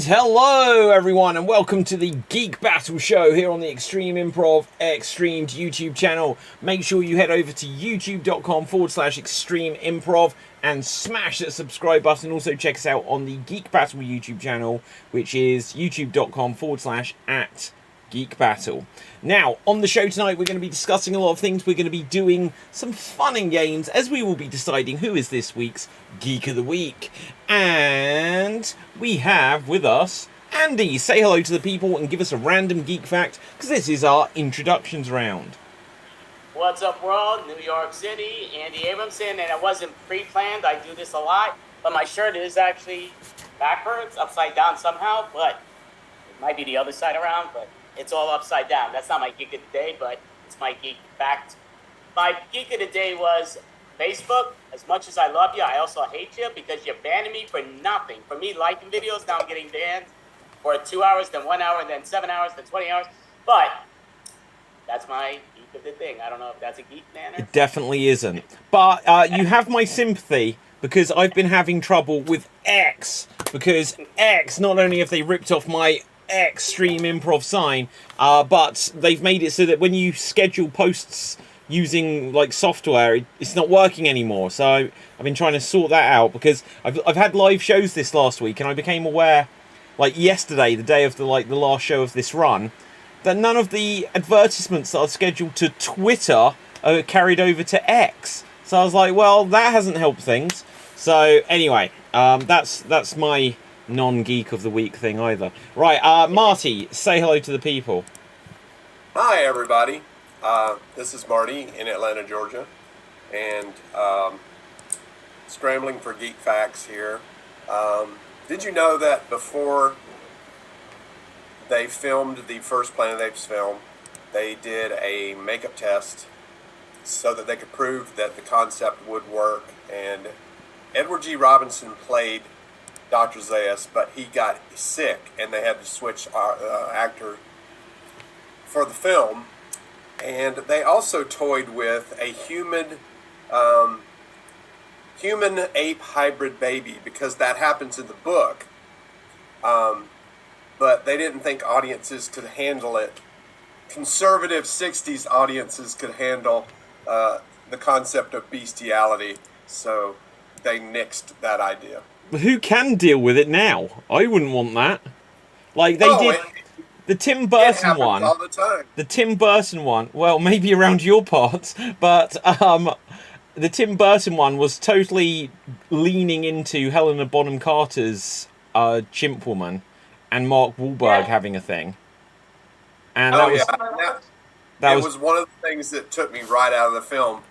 Hello everyone and welcome to the Geek Battle Show here on the Extreme Improv Extremed YouTube channel. Make sure you head over to youtube.com/extreme improv and smash that subscribe button. Also check us out on the Geek Battle YouTube channel, which is youtube.com/at Geek Battle. Now, on the show tonight, we're going to be discussing a lot of things. We're going to be doing some fun and games, as we will be deciding who is this week's Geek of the Week. And we have with us Andy. Say hello to the people and give us a random geek fact, because this is our introductions round. What's up, world? New York City, Andy Abramson, and it wasn't pre-planned. I do this a lot, but my shirt is actually backwards, upside down somehow, but it might be the other side around, but it's all upside down. That's not my geek of the day, but it's my geek fact. My geek of the day was Facebook. As much as I love you, I also hate you because you're banning me for nothing. For me liking videos, now I'm getting banned for 2 hours, then 1 hour, then 7 hours, then 20 hours. But that's my geek of the thing. I don't know if that's a geek manner. It definitely isn't. But you have my sympathy, because I've been having trouble with X. Because X, not only have they ripped off my Extreme Improv sign, but they've made it so that when you schedule posts using like software, it's not working anymore. So I've been trying to sort that out, because I've had live shows this last week, and I became aware, like yesterday, the day of the last show of this run, that none of the advertisements that are scheduled to Twitter are carried over to X. So I was like, well, that hasn't helped things. So anyway, that's my non-geek of the week thing either. Right, Marty, say hello to the people. Hi everybody, this is Marty in Atlanta, Georgia, and scrambling for geek facts here. Did you know that before they filmed the first Planet of the Apes film, they did a makeup test so that they could prove that the concept would work? And Edward G. Robinson played Dr. Zaius, but he got sick and they had to switch actor for the film. And they also toyed with a human ape hybrid baby, because that happens in the book, but they didn't think audiences could handle it. Conservative 60s audiences could handle the concept of bestiality, so they nixed that idea. Who can deal with it now? I wouldn't want that. Like they did the Tim Burton one. All the time. The Tim Burton one. Well, maybe around your parts, but the Tim Burton one was totally leaning into Helena Bonham Carter's Chimp Woman and Mark Wahlberg having a thing. And that was one of the things that took me right out of the film.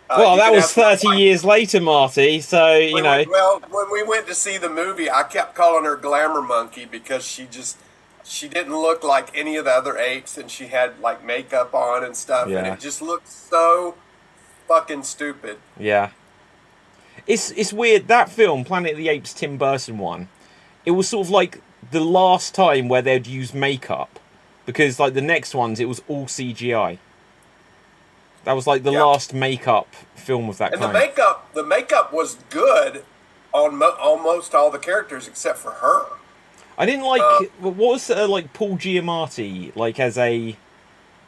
Well, that was 30 years later, Marty, so, you know. Well, when we went to see the movie, I kept calling her Glamour Monkey, because she didn't look like any of the other apes, and she had, like, makeup on and stuff, and it just looked so fucking stupid. Yeah. It's weird, that film, Planet of the Apes, Tim Burton one, it was sort of like the last time where they'd use makeup, because, like, the next ones, it was all CGI. That was like the last makeup film of that kind. And the makeup was good on almost all the characters except for her. I didn't like what was like Paul Giamatti like as he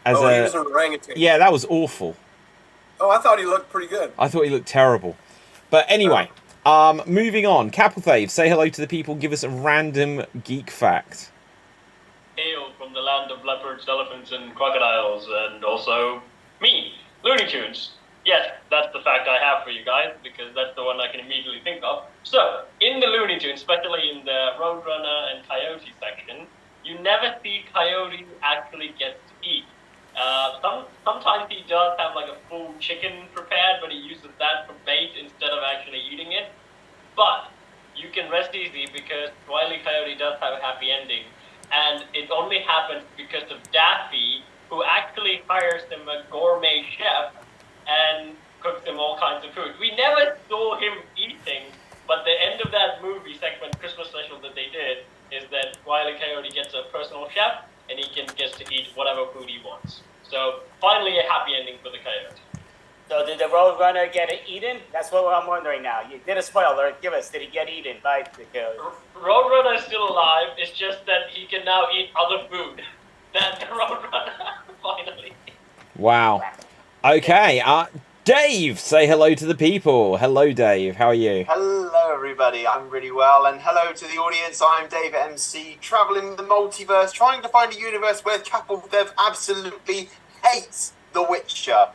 was an orangutan. Yeah, that was awful. Oh, I thought he looked pretty good. I thought he looked terrible. But anyway, moving on. Capelthave, say hello to the people. Give us a random geek fact. Hail from the land of leopards, elephants, and crocodiles, and also me. Looney Tunes. Yes, that's the fact I have for you guys, because that's the one I can immediately think of. So, in the Looney Tunes, especially in the Roadrunner and Coyote section, you never see Coyote actually get to eat. Sometimes he does have like a full chicken prepared, but he uses that for bait instead of actually eating it. But you can rest easy, because Wile E. Coyote does have a happy ending, and it only happens because of Daffy, who actually hires him a gourmet chef and cooks him all kinds of food. We never saw him eating, but the end of that movie segment, Christmas special that they did, is that Wile E. Coyote gets a personal chef, and he gets to eat whatever food he wants. So, finally a happy ending for the coyote. So did the Roadrunner get eaten? That's what I'm wondering now. You did a spoiler. Give us. Did he get eaten by the Roadrunner is still alive. It's just that he can now eat other food than the Roadrunner. Finally. Wow. Okay. Dave, say hello to the people. Hello, Dave. How are you? Hello, everybody. I'm really well, and hello to the audience. I'm Dave MC, traveling the multiverse, trying to find a universe where Capital Dev absolutely hates The Witcher.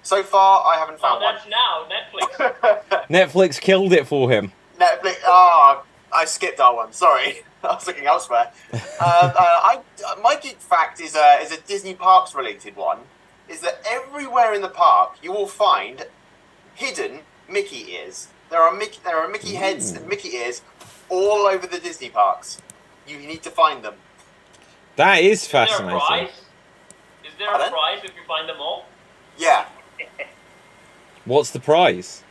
So far, I haven't found one. That's now Netflix. Netflix killed it for him. Netflix. I skipped that one. Sorry, I was looking elsewhere. My geek fact is a Disney Parks related one. Is that everywhere in the park you will find hidden Mickey ears. There are Mickey heads and Mickey ears all over the Disney parks. You need to find them. That is fascinating. Is there a prize if you find them all? Yeah. What's the prize?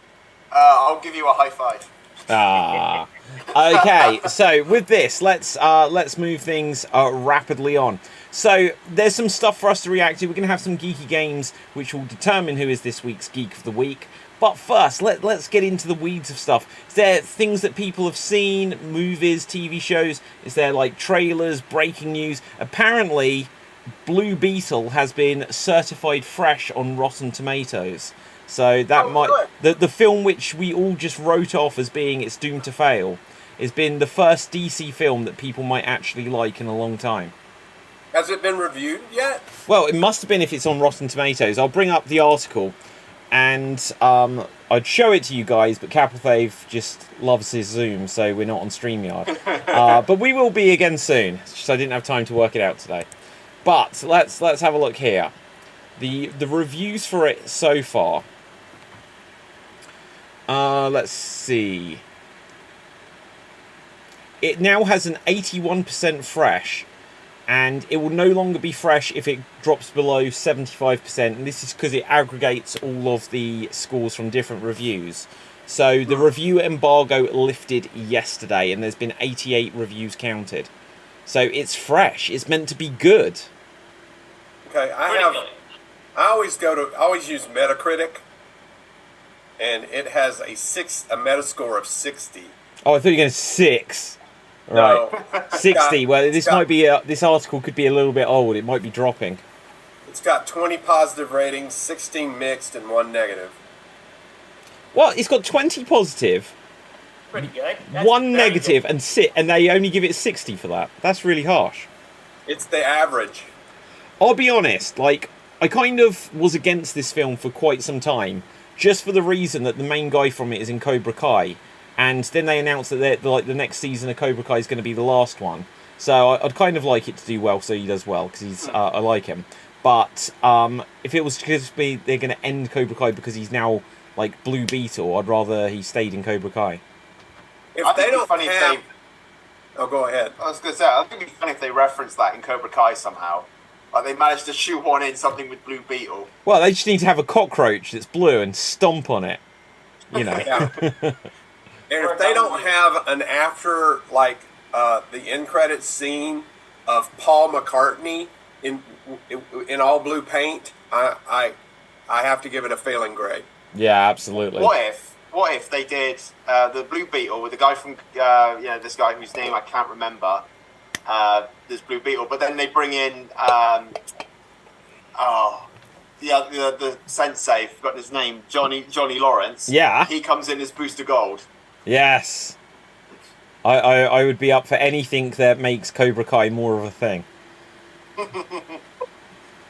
I'll give you a high five. Ah. Okay, so with this, let's move things rapidly on. So there's some stuff for us to react to. We're going to have some geeky games which will determine who is this week's Geek of the Week. But first, let's get into the weeds of stuff. Is there things that people have seen, movies, TV shows? Is there like trailers, breaking news? Apparently, Blue Beetle has been certified fresh on Rotten Tomatoes. So that the film which we all just wrote off as being it's doomed to fail has been the first DC film that people might actually like in a long time. Has it been reviewed yet? Well, it must have been if it's on Rotten Tomatoes. I'll bring up the article and I'd show it to you guys, but Capital just loves his Zoom, so we're not on StreamYard. But we will be again soon. It's just I didn't have time to work it out today. But let's have a look here. The reviews for it so far. Let's see. It now has an 81% fresh, and it will no longer be fresh if it drops below 75%, and this is because it aggregates all of the scores from different reviews. So the review embargo lifted yesterday, and there's been 88 reviews counted. So it's fresh. It's meant to be good. Okay, I always use Metacritic, and it has a Metascore of 60. Oh, I thought you were going to 6. Right, No, 60. Well, this article could be a little bit old. It might be dropping. It's got 20 positive ratings, 16 mixed, and 1 negative. What? It's got 20 positive, Pretty good. 1 negative, and they only give it 60 for that. That's really harsh. It's the average. I'll be honest. Like, I kind of was against this film for quite some time, just for the reason that the main guy from it is in Cobra Kai. And then they announced that the next season of Cobra Kai is going to be the last one. So I'd kind of like it to do well, so he does well, because I like him. But if it was just they're going to end Cobra Kai because he's now like Blue Beetle, I'd rather he stayed in Cobra Kai. If they don't have... Oh, go ahead. I was going to say, I think it'd be funny if they referenced that in Cobra Kai somehow. Like they managed to shoehorn in something with Blue Beetle. Well, they just need to have a cockroach that's blue and stomp on it. You know. Yeah. And if they don't have an after, like, the end credits scene of Paul McCartney in all blue paint, I have to give it a failing grade. Yeah, absolutely. What if they did the Blue Beetle with the guy from this guy whose name I can't remember, this Blue Beetle, but then they bring in the sensei, forgot his name, Johnny Lawrence. Yeah. He comes in as Booster Gold. Yes. I would be up for anything that makes Cobra Kai more of a thing.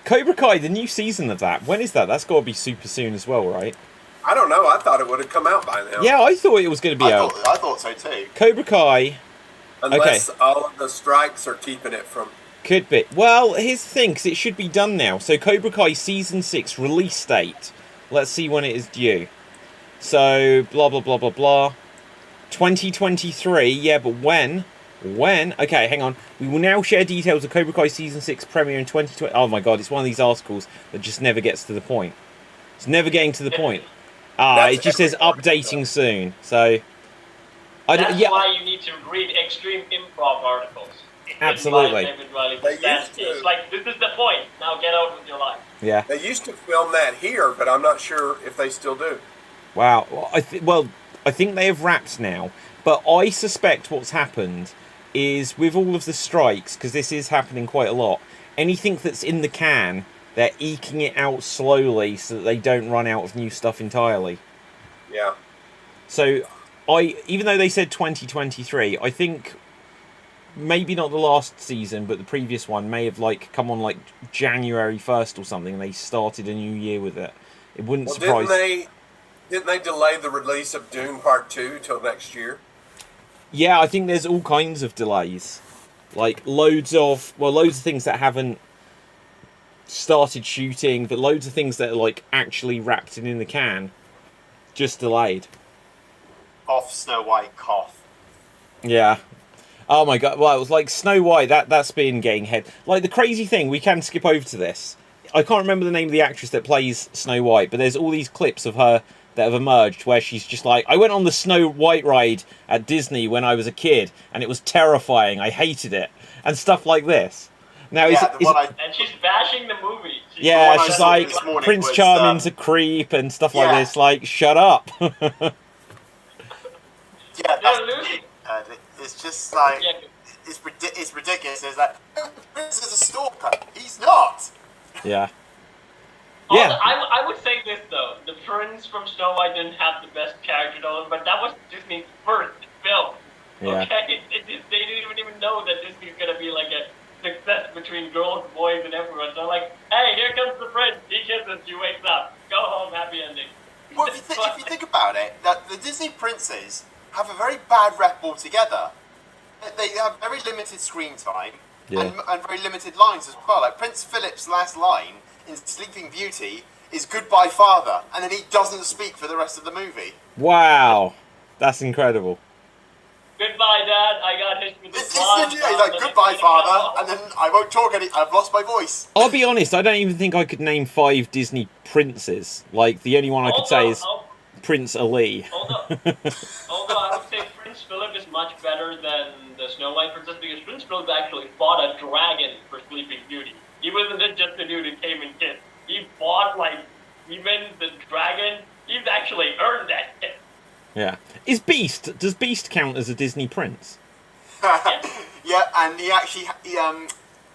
Cobra Kai, the new season of that, when is that? That's got to be super soon as well, right? I don't know. I thought it would have come out by now. Yeah, I thought it was going to be out. I thought so too. Cobra Kai. Unless all of the strikes are keeping it from... Could be. Well, here's the thing, because it should be done now. So Cobra Kai Season 6 release date. Let's see when it is due. So, blah, blah, blah, blah, blah. 2023, yeah, but when? Okay, hang on. We will now share details of Cobra Kai Season 6 premiere in 2020. Oh my god, it's one of these articles that just never gets to the point. It's never getting to the point. It just says updating soon. So, That's why you need to read extreme improv articles. Absolutely. David Riley They that used to. it's like, this is the point. Now get on with your life. Yeah. They used to film that here, but I'm not sure if they still do. Wow. Well, I think they have wrapped now, but I suspect what's happened is with all of the strikes, because this is happening quite a lot. Anything that's in the can, they're eking it out slowly so that they don't run out of new stuff entirely. Yeah. So, even though they said 2023, I think maybe not the last season, but the previous one may have like come on like January 1st or something. And they started a new year with it. It wouldn't Well, surprise. didn't they delay the release of Dune Part 2 till next year? Yeah, I think there's all kinds of delays, like loads of things that haven't started shooting, but loads of things that are like actually wrapped in the can, just delayed. Off Snow White cough. Yeah. Oh my god. Well, it was like Snow White. That's been getting head. Like the crazy thing, we can skip over to this. I can't remember the name of the actress that plays Snow White, but there's all these clips of her that have emerged where she's just like, I went on the Snow White ride at Disney when I was a kid, and it was terrifying. I hated it, and stuff like this. Now, Yeah, And she's bashing the movie. yeah, one I she's saw like, this morning Prince was, Charming's a creep and stuff like yeah. this. Like, shut up. Yeah, They're losing. it's just like Yeah. it's ridiculous. It's like Prince is a stalker. He's not. Yeah. Also, Yeah. I would say this though: the prince from Snow White didn't have the best character development, but that was Disney's first film. Yeah. Okay, they didn't even know that Disney's gonna be like a success between girls, boys, and everyone. So like, hey, here comes the prince. He kisses, she wakes up, go home, happy ending. Well, if you think about it, that the Disney princes have a very bad rep altogether. They have very limited screen time and very limited lines as well. Like Prince Philip's last line in Sleeping Beauty is "Goodbye, Father," and then he doesn't speak for the rest of the movie. Wow. That's incredible. Goodbye, Dad. I got hit with It's the blonde. he's like, "Goodbye, Father," and then I won't talk any. I've lost my voice. I'll be honest, I don't even think I could name 5 Disney princes. Like, the only one I could say is Prince Ali. Although I would say Prince Philip is much better than the Snow White princess because Prince Philip actually fought a dragon for Sleeping Beauty. He wasn't just a dude who came and kissed. He fought even the dragon. He's actually earned that kiss. Yeah. Does Beast count as a Disney prince? Yeah, and he actually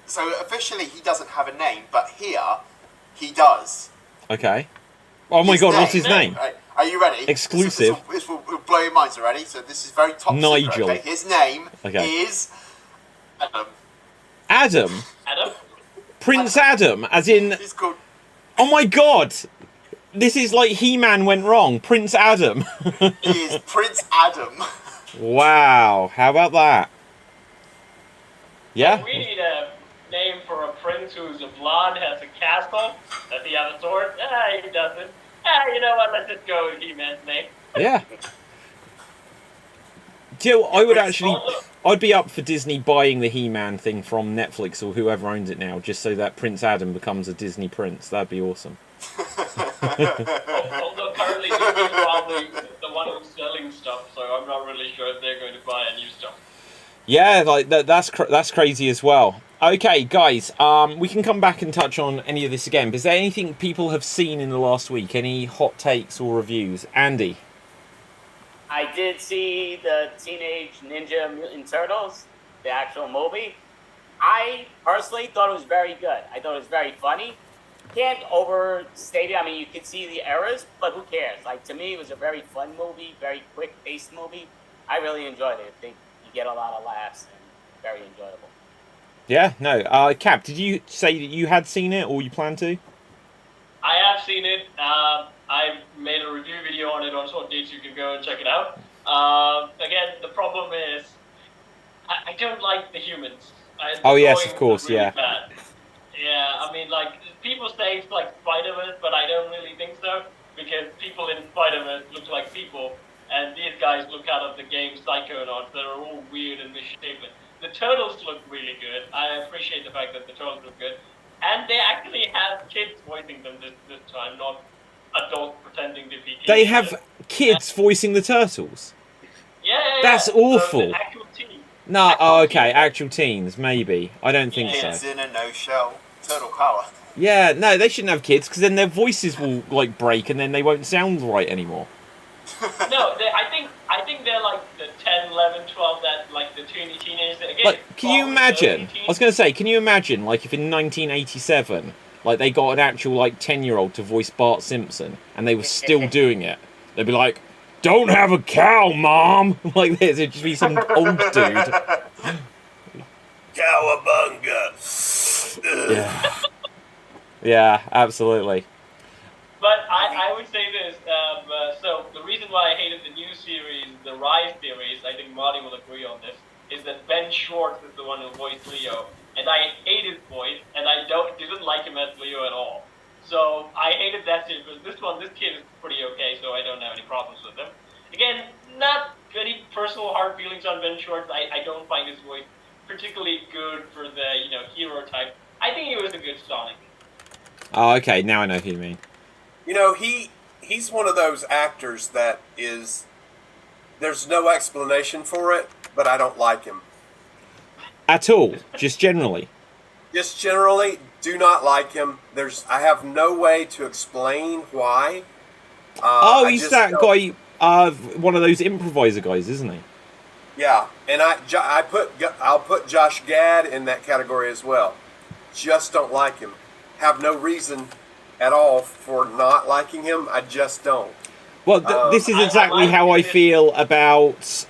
so officially he doesn't have a name, but here he does. Okay. Oh my His god, what's his name? Right, are you ready? Exclusive. This will blow your minds already. So this is very top Nigel. secret. Okay? His name is Adam. Adam? Adam? Prince Adam, as in... He's called. Oh my god! This is like He-Man went wrong. Prince Adam. He is Prince Adam. Wow. How about that? Yeah? We need a name for a prince who's a blonde, has a castle. Does he have a sword? He doesn't. You know what? Let's just go with He-Man's name. Yeah. Do you know, I would actually... I'd be up for Disney buying the He-Man thing from Netflix or whoever owns it now, just so that Prince Adam becomes a Disney prince. That'd be awesome. Although currently Disney's probably the one who's selling stuff, so I'm not really sure if they're going to buy any new stuff. Yeah, like that's crazy as well. Okay, guys, we can come back and touch on any of this again. But is there anything people have seen in the last week? Any hot takes or reviews? Andy? I did see the Teenage Ninja Mutant Turtles, the actual movie. I personally thought it was very good. I thought it was very funny. Can't overstate it. I mean, you can see the errors, but who cares? Like, to me, it was a very fun movie, very quick-paced movie. I really enjoyed it. I think you get a lot of laughs and very enjoyable. Yeah, no. Cap, did you say that you had seen it or you plan to? I have seen it. I made a review video on it on Short Dates. You can go and check it out. Again, the problem is I don't like the humans. Oh, yes, of course, really yeah. Bad. Yeah, I mean, like, people say it's like Spider-Verse, but I don't really think so, because people in Spider-Verse look like people, and these guys look out of the game Psychonauts that are all weird and misshapen. The Turtles look really good. I appreciate the fact that the Turtles look good. And they actually have kids voicing them this time, not adults pretending to be kids. They have kids voicing the Turtles? Yeah. That's awful. The actual team. No, oh, okay, actual teens, maybe. I don't think Kids so. in a no-shell turtle power. Yeah, no, they shouldn't have kids because then their voices will like break and then they won't sound right anymore. No, I think they're like the 10, 11, 12, that like the teenagers. Again, Like, can you probably imagine? early I teens. was going to say, can you imagine, like, if in 1987, like, they got an actual, like, 10-year-old to voice Bart Simpson, and they were still doing it? They'd be like, "Don't have a cow, Mom!" Like this, it'd just be some old dude. Cowabunga. Yeah. Yeah, absolutely. But I would say this. So the reason why I hated the new series, the Rise series, I think Marty will agree on this, is that Ben Schwartz is the one who voiced Leo, and I hate his voice, and I didn't like him as Leo at all. So I hated that series. But this kid is pretty okay, so I don't have any problems with him. Again, not any personal hard feelings on Ben Schwartz. I don't find his voice particularly good for the hero type. I think he was a good Sonic. Oh, okay, now I know who you mean. You know, he's one of those actors that is, there's no explanation for it, but I don't like him. At all, just generally. Just generally, do not like him. I have no way to explain why. Oh, I he's just that don't- guy, one of those improviser guys, isn't he? Yeah, and I'll put Josh Gad in that category as well. Just don't like him. Have no reason at all for not liking him. I just don't. Well, this is exactly I how I like it. feel about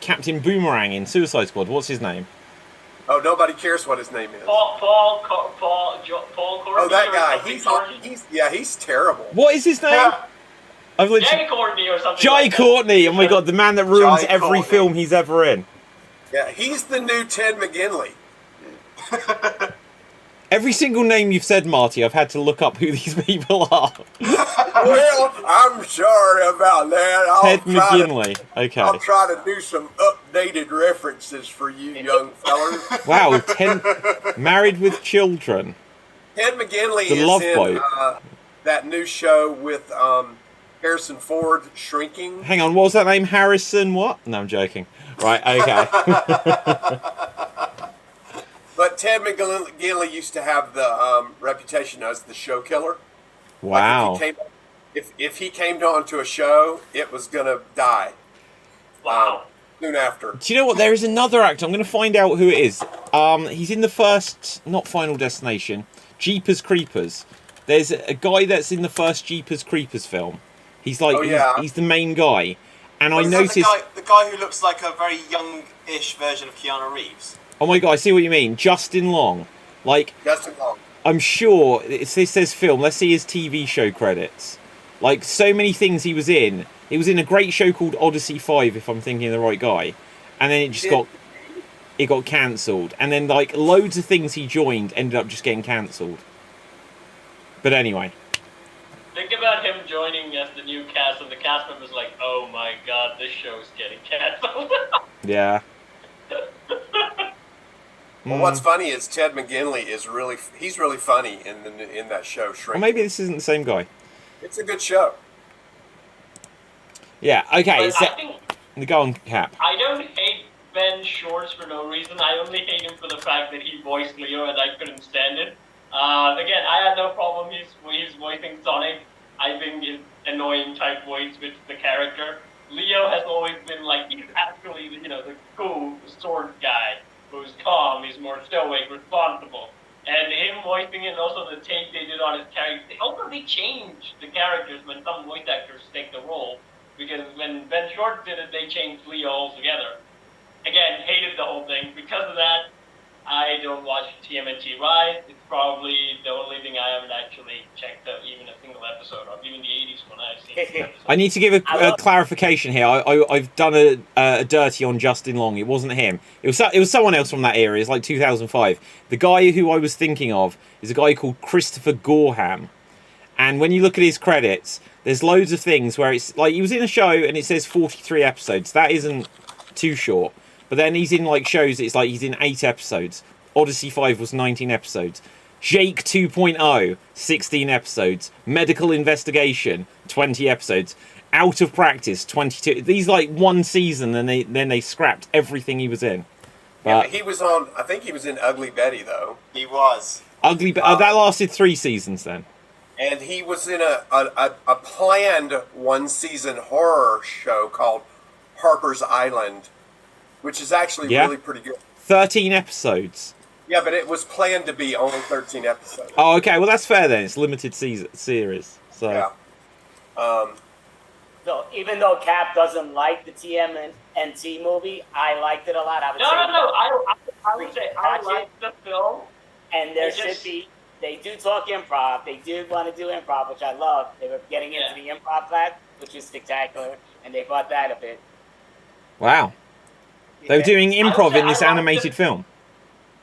Captain Boomerang in Suicide Squad. What's his name? Oh, nobody cares what his name is. Paul Courtney. Oh, that or guy. something, He's terrible. What is his name? Yeah. I've literally... Jay Courtney or something. Jai like that. Courtney. Oh my god, the man that ruins Jai every Courtney. film he's ever in. Yeah, he's the new Ted McGinley. Every single name you've said, Marty, I've had to look up who these people are. Well, I'm sorry about that. Ted McGinley. Okay. I'll try to do some updated references for you young fellers. Wow, Married with Children. Ted McGinley The is Love in Boat. that new show with Harrison Ford, Shrinking. Hang on, what was that name? Harrison what? No, I'm joking. Right, okay. But Ted McGinley used to have the reputation as the show killer. Wow. Like if he came onto a show, it was gonna die Wow. soon after. Do you know what? There is another actor. I'm going to find out who it is. He's in the first, not Final Destination, Jeepers Creepers. There's a guy that's in the first Jeepers Creepers film. He's like, Oh, yeah. he's the main guy. And I Is that noticed, the guy who looks like a very young-ish version of Keanu Reeves. oh my god, I see what you mean. Justin Long. Like, Justin Long. I'm sure it says film. Let's see his TV show credits. Like, so many things he was in. He was in a great show called Odyssey 5, if I'm thinking of the right guy. And then it got cancelled. And then, like, loads of things he joined ended up just getting cancelled. But anyway. Think about him joining as the new cast, and the cast members like, "Oh my god, this show's getting cancelled." Yeah. Well, what's funny is Ted McGinley he's really funny in that show, Or Shrinking. maybe this isn't the same guy. It's a good show. Yeah, okay. But So, I think go on, Cap. I don't hate Ben Schwartz for no reason. I only hate him for the fact that he voiced Leo, and I couldn't stand it. Again, I had no problem. He's voicing Sonic. I think his annoying type voice fits the character. Leo has always been like, he's actually the cool sword guy who's calm. He's more stoic, responsible. And him voicing it, and also the take they did on his character. They changed the characters when some voice actors take the role. Because when Ben Schwartz did it, they changed Leo altogether. Again, hated the whole thing. Because of that, I don't watch TMNT Rise. It's probably the only thing I haven't actually checked out even a single episode of. Even the 80s one I've seen. I need to give a clarification here. I've done a dirty on Justin Long. It wasn't him. It was someone else from that era. It's like 2005. The guy who I was thinking of is a guy called Christopher Gorham. And when you look at his credits, there's loads of things where it's like he was in a show and it says 43 episodes. That isn't too short. But then he's in like shows, it's like he's in 8 episodes. Odyssey 5 was 19 episodes. Jake 2.0, 16 episodes. Medical Investigation, 20 episodes. Out of Practice, 22. These like one season, and then they scrapped everything he was in. But he was on. I think he was in Ugly Betty though, He was. Ugly, that lasted 3 seasons then. and he was in a planned 1-season horror show called Harper's Island, which is actually Yeah. really pretty good. 13 episodes. Yeah, but it was planned to be only 13 episodes. Oh, okay. Well, that's fair then. It's limited series. So. Yeah. So even though Cap doesn't like the TMNT movie, I liked it a lot. I would No, say no, no. I would say I Watch like the film. And there It should just- be. They do talk improv. They do want to do improv, which I love. They were getting into the improv class, which is spectacular, and they brought that a bit. Wow. They were doing I would improv say in this I liked animated it. film.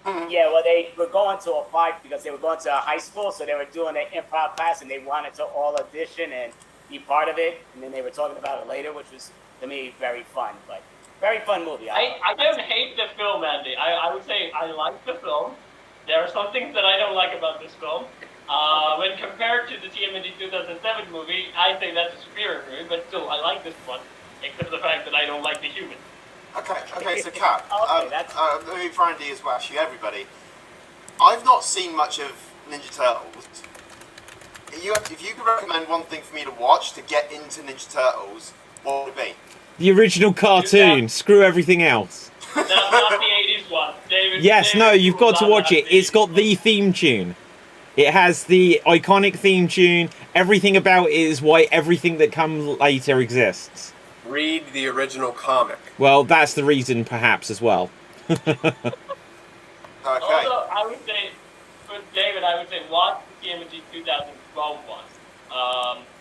Yeah, well, they were going to apply because they were going to a high school, so they were doing an improv class, and they wanted to all audition and be part of it. And then they were talking about it later, which was to me very fun. But very fun movie. I don't hate the film, Andy. I would say I like the film. There are some things that I don't like about this film. When compared to the TMNT 2007 movie, I think that's a superior movie, but still, I like this one, except for the fact that I don't like the human. Okay, so Cap, Okay, that's- maybe for Andy as well, actually everybody. I've not seen much of Ninja Turtles. If you could recommend one thing for me to watch to get into Ninja Turtles, what would it be? The original cartoon. Screw everything else. Not the 80s one. Yes, no, you've got to watch it. It's got the theme tune. It has the iconic theme tune. Everything about it is why everything that comes later exists. Read the original comic. Well, that's the reason, perhaps, as well. Okay. Also, I would say, for David, I would say watch the TMNT 2012 one.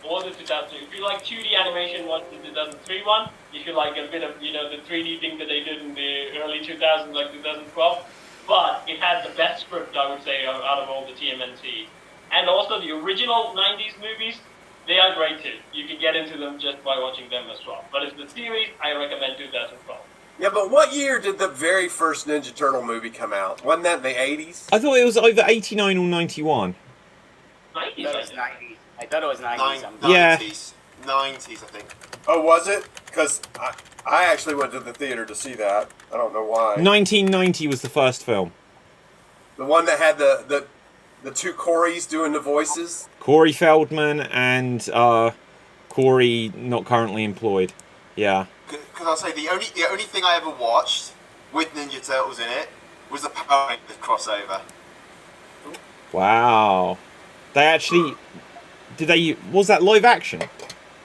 Or the 2000. If you like 2D animation, watch the 2003 one. If you like a bit of, the 3D thing that they did in the early 2000s, like 2012. But it had the best script, I would say, out of all the TMNT. And also the original 90s movies, they are great too. You can get into them just by watching them as well. But as the series, I recommend 2012. Yeah, but what year did the very first Ninja Turtle movie come out? Wasn't that in the 80s? I thought it was either 89 or 91. 90s, I thought it was 90s. I thought it was 90s. Yeah. 90s, I think. Oh, was it? Because I actually went to the theater to see that. I don't know why. 1990 was the first film. The one that had the two Corys doing the voices? Corey Feldman and Corey, not currently employed. Yeah. Because I'll say the only thing I ever watched with Ninja Turtles in it was the Power Rangers crossover. Wow. They actually... Was that live action?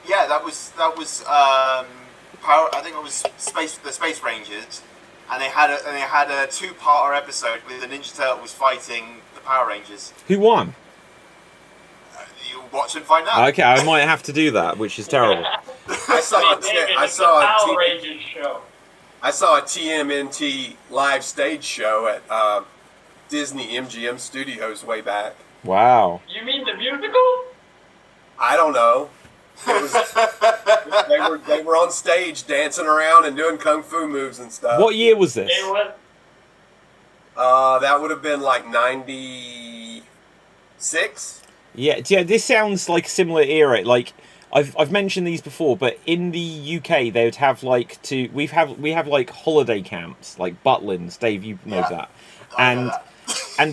Yeah, that was Power. I think it was the Space Rangers, and they had a 2-parter episode with the Ninja Turtles fighting the Power Rangers. Who won? You watch and find out. Okay, I might have to do that, which is terrible. I saw David, I it's saw the a Power T- Rangers show. I saw a TMNT live stage show at Disney MGM Studios way back. Wow. You mean the musical? I don't know. It was, they were on stage dancing around and doing kung fu moves and stuff. What year was this? It was. That would have been like 96. Yeah, this sounds like a similar era. Like I've mentioned these before, but in the UK they would have we have like holiday camps, like Butlins. Dave, you know that, and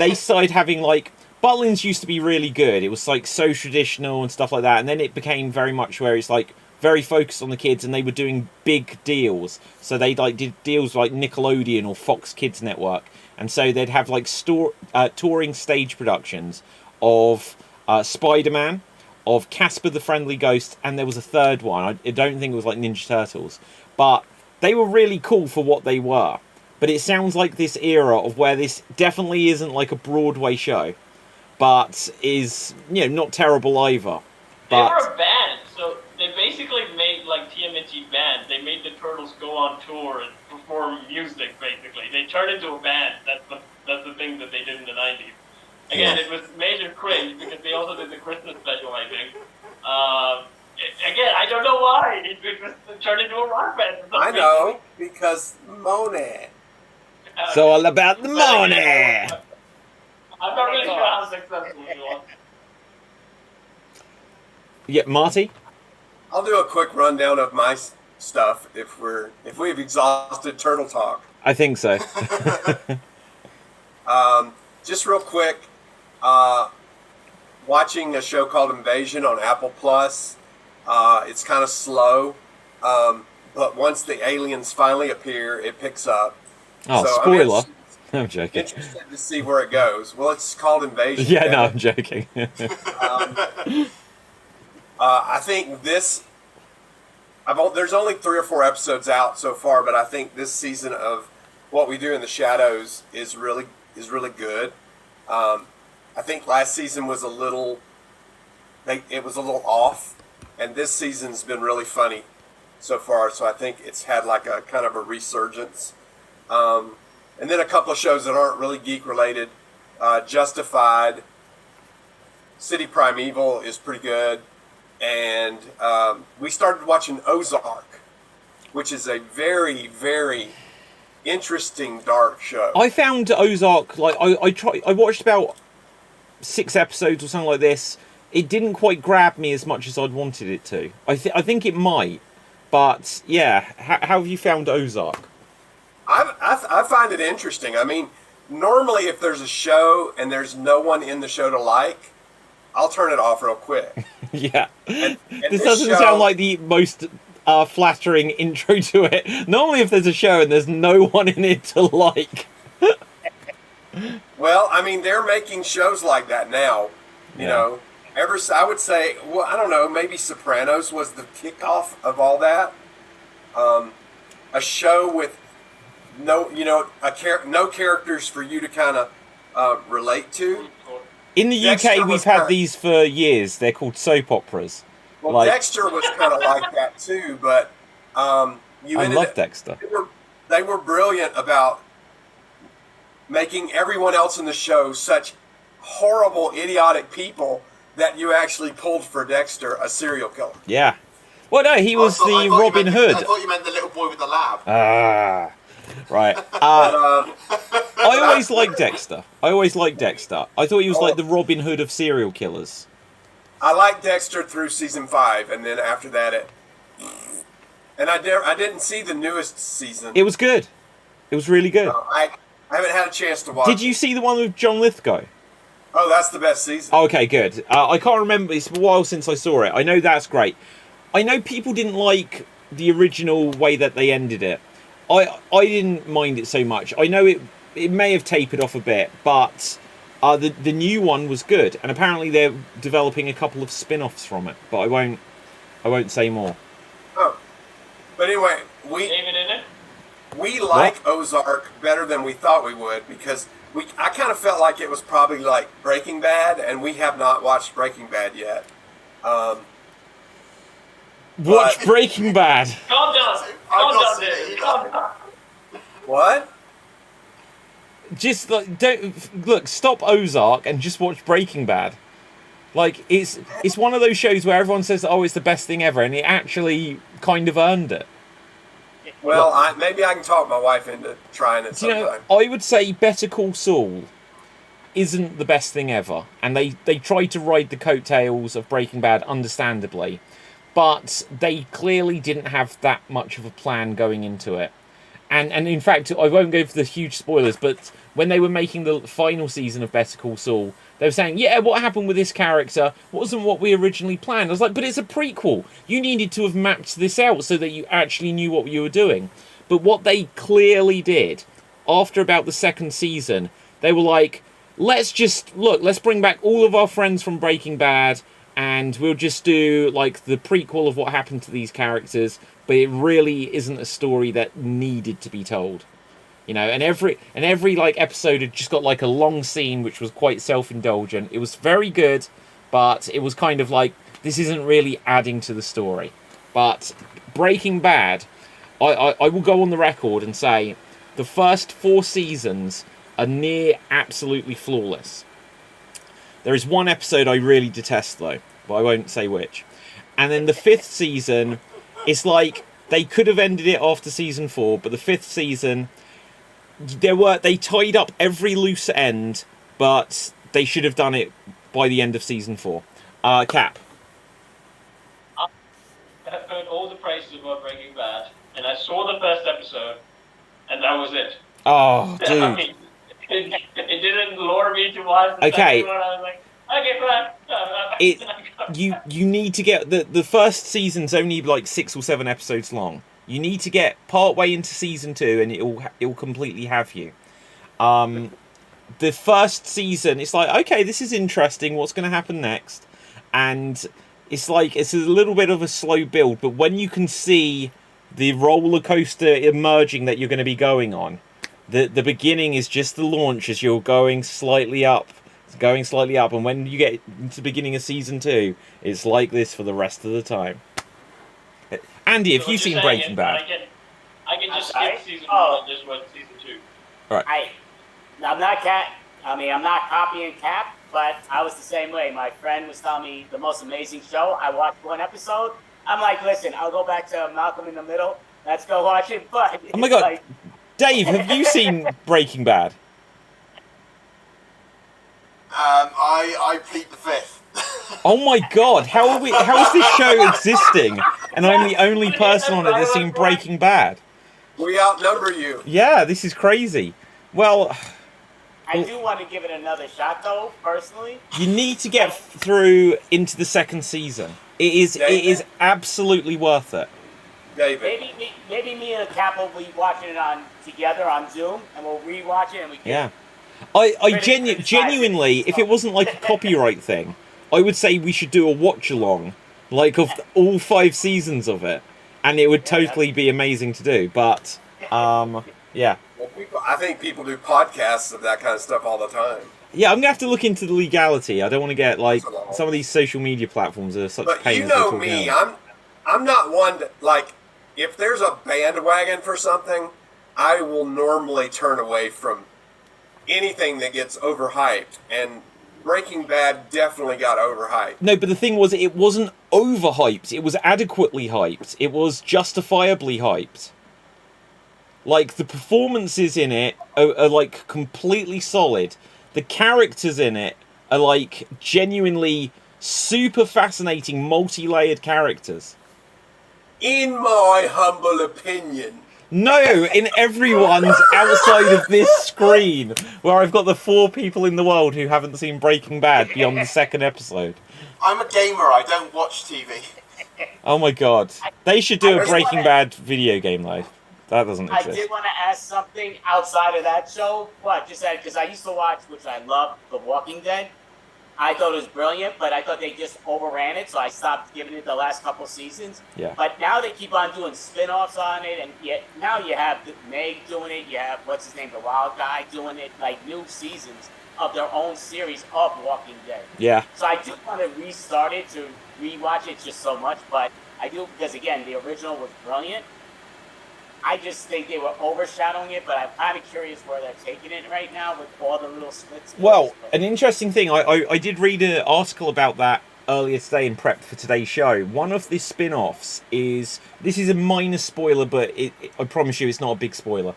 they started having like Butlins used to be really good. It was like so traditional and stuff like that, and then it became very much where it's like very focused on the kids, and they were doing big deals. So they like did deals like Nickelodeon or Fox Kids Network, and so they'd have like touring stage productions of Spider-Man, of Casper the Friendly Ghost, and there was a third one. I don't think it was like Ninja Turtles, but they were really cool for what they were. But it sounds like this era of where this definitely isn't like a Broadway show, but is, not terrible either. They But were a band, so they basically made like TMNT band. They made the Turtles go on tour and perform music. Basically, they turned into a band. That's the thing that they did in the 90s. Again, it was major cringe because they also did the Christmas special, I think. Again, I don't know why it was turned into a rock band. For some I reason. know, because Monet. it's all about the money. I'm not really sure how successful it was. Yeah, Marty. I'll do a quick rundown of my stuff if we've exhausted Turtle Talk. I think so. Just real quick, watching a show called Invasion on Apple Plus. It's kind of slow, but once the aliens finally appear, it picks up. Oh, So, spoiler. I mean, I'm joking. interested to see where it goes. Well, it's called Invasion. Yeah, no, I'm joking. I think this. There's only 3 or 4 episodes out so far, but I think this season of What We Do in the Shadows is really good. I think last season was a little off, and this season's been really funny so far. So I think it's had like a kind of a resurgence. And then a couple of shows that aren't really geek related. Justified, City Primeval is pretty good, and we started watching Ozark, which is a very, very interesting dark show. I found Ozark, like, I watched about 6 episodes or something like this. It didn't quite grab me as much as I'd wanted it to. I think it might, but yeah. How have you found Ozark? I find it interesting. I mean, normally if there's a show and there's no one in the show to like, I'll turn it off real quick. Yeah. And This doesn't sound like the most flattering intro to it. Normally if there's a show and there's no one in it to like. Well, I mean, they're making shows like that now. You know, I would say, well, I don't know, maybe Sopranos was the kickoff of all that. A show with no characters for you to kind of relate to. In the UK, we've had these for years. They're called soap operas. Well, Dexter was kind of like that too, but I love Dexter. They were brilliant about making everyone else in the show such horrible, idiotic people that you actually pulled for Dexter, a serial killer. Yeah. Well, no, he was the Robin Hood. I thought you meant the little boy with the lab. Ah, right. I always liked Dexter. I thought he was like the Robin Hood of serial killers. I liked Dexter through season 5, and then after that, and I didn't see the newest season. It was good. It was really good. I haven't had a chance to watch. Did you see the one with John Lithgow? Oh, that's the best season. Okay, good. I can't remember. It's a while since I saw it. I know that's great. I know people didn't like the original way that they ended it. I didn't mind it so much. I know it may have tapered off a bit, but the new one was good, and apparently they're developing a couple of spin-offs from it. But I won't say more. Oh, but anyway, David in it? we like Ozark better than we thought we would, because I kind of felt like it was probably like Breaking Bad, and we have not watched Breaking Bad yet. Watch Breaking Bad. Calm down. I've not seen David. it Calm either. down. What? Just like don't stop Ozark and just watch Breaking Bad. Like it's one of those shows where everyone says, "Oh, it's the best thing ever," and it actually kind of earned it. Well, maybe I can talk my wife into trying it sometime. I would say Better Call Saul isn't the best thing ever, and they tried to ride the coattails of Breaking Bad, understandably, but they clearly didn't have that much of a plan going into it. And in fact, I won't go for the huge spoilers, but when they were making the final season of Better Call Saul, they were saying, yeah, what happened with this character wasn't what we originally planned. I was like, but it's a prequel. You needed to have mapped this out so that you actually knew what you were doing. But what they clearly did, after about the second season, they were like, let's bring back all of our friends from Breaking Bad, and we'll just do like the prequel of what happened to these characters, but it really isn't a story that needed to be told. You know, and every like episode had just got like a long scene which was quite self-indulgent. It was very good, but it was kind of like, this isn't really adding to the story. But Breaking Bad, I will go on the record and say the first 4 seasons are near absolutely flawless. There is one episode I really detest though, but I won't say which. And then the 5th season, it's like they could have ended it after season 4, but the 5th season, they tied up every loose end, but they should have done it by the end of season 4. Cap. I have heard all the praises about Breaking Bad, and I saw the first episode, and that was it. Oh, I dude. mean, it didn't lure me to watch the Okay. second one. I was like, okay, fine. You need to get the first season's only like 6 or 7 episodes long. You need to get part way into season 2, and it'll completely have you. The first season, it's like, okay, this is interesting. What's going to happen next? And it's like it's a little bit of a slow build, but when you can see the roller coaster emerging that you're going to be going on, the beginning is just the launch as you're going slightly up, and when you get into the beginning of season 2, it's like this for the rest of the time. Andy, have you seen Breaking Bad? I can just Okay. skip season 1 and just watch season 2. I'm not copying Cap, but I was the same way. My friend was telling me the most amazing show. I watched one episode. I'm like, listen, I'll go back to Malcolm in the Middle. Let's go watch it. But Oh my God. Dave, have you seen Breaking Bad? I plead the fifth. Oh my God, how is this show existing? And I'm the only person on it that's seen Breaking Bad. We outnumber you. Yeah, this is crazy. Well, I do want to give it another shot, though, personally. you need to get through into the second season. It is absolutely worth it. David. Maybe me and Cap will be watching it together on Zoom, and we'll rewatch it, and we can. Yeah. I genuinely, if it wasn't like a copyright thing, I would say we should do a watch along, like of all 5 seasons of it, and it would totally be amazing to do. But yeah. Well, I think people do podcasts of that kind of stuff all the time. Yeah, I'm gonna have to look into the legality. I don't want to get like some of these social media platforms are such But pains. you know me, I'm not one to, like, if there's a bandwagon for something, I will normally turn away from anything that gets overhyped, and Breaking Bad definitely got overhyped. No, but the thing was, it wasn't overhyped. It was adequately hyped. It was justifiably hyped. Like, the performances in it are like completely solid. The characters in it are like genuinely super fascinating, multi-layered characters. In my humble opinion. No, in everyone's outside of this screen, where I've got the 4 people in the world who haven't seen Breaking Bad beyond the 2nd episode. I'm a gamer. I don't watch TV. Oh my God. They should do a Breaking Bad video game, though. That doesn't I exist. did want to ask something outside of that show, but just because I used to watch, which I love, The Walking Dead. I thought it was brilliant, but I thought they just overran it, so I stopped giving it the last couple seasons. Yeah. But now they keep on doing spin-offs on it, and yet now you have Meg doing it, you have, what's his name, the Wild Guy doing it, like new seasons of their own series of Walking Dead. Yeah. So I do want to restart it to rewatch it just so much, but I do, because again, the original was brilliant. I just think they were overshadowing it, but I'm kind of curious where they're taking it right now with all the little splits. Well, an interesting thing, I did read an article about that earlier today in prep for today's show. One of the spin-offs is, this is a minor spoiler, but I promise you it's not a big spoiler.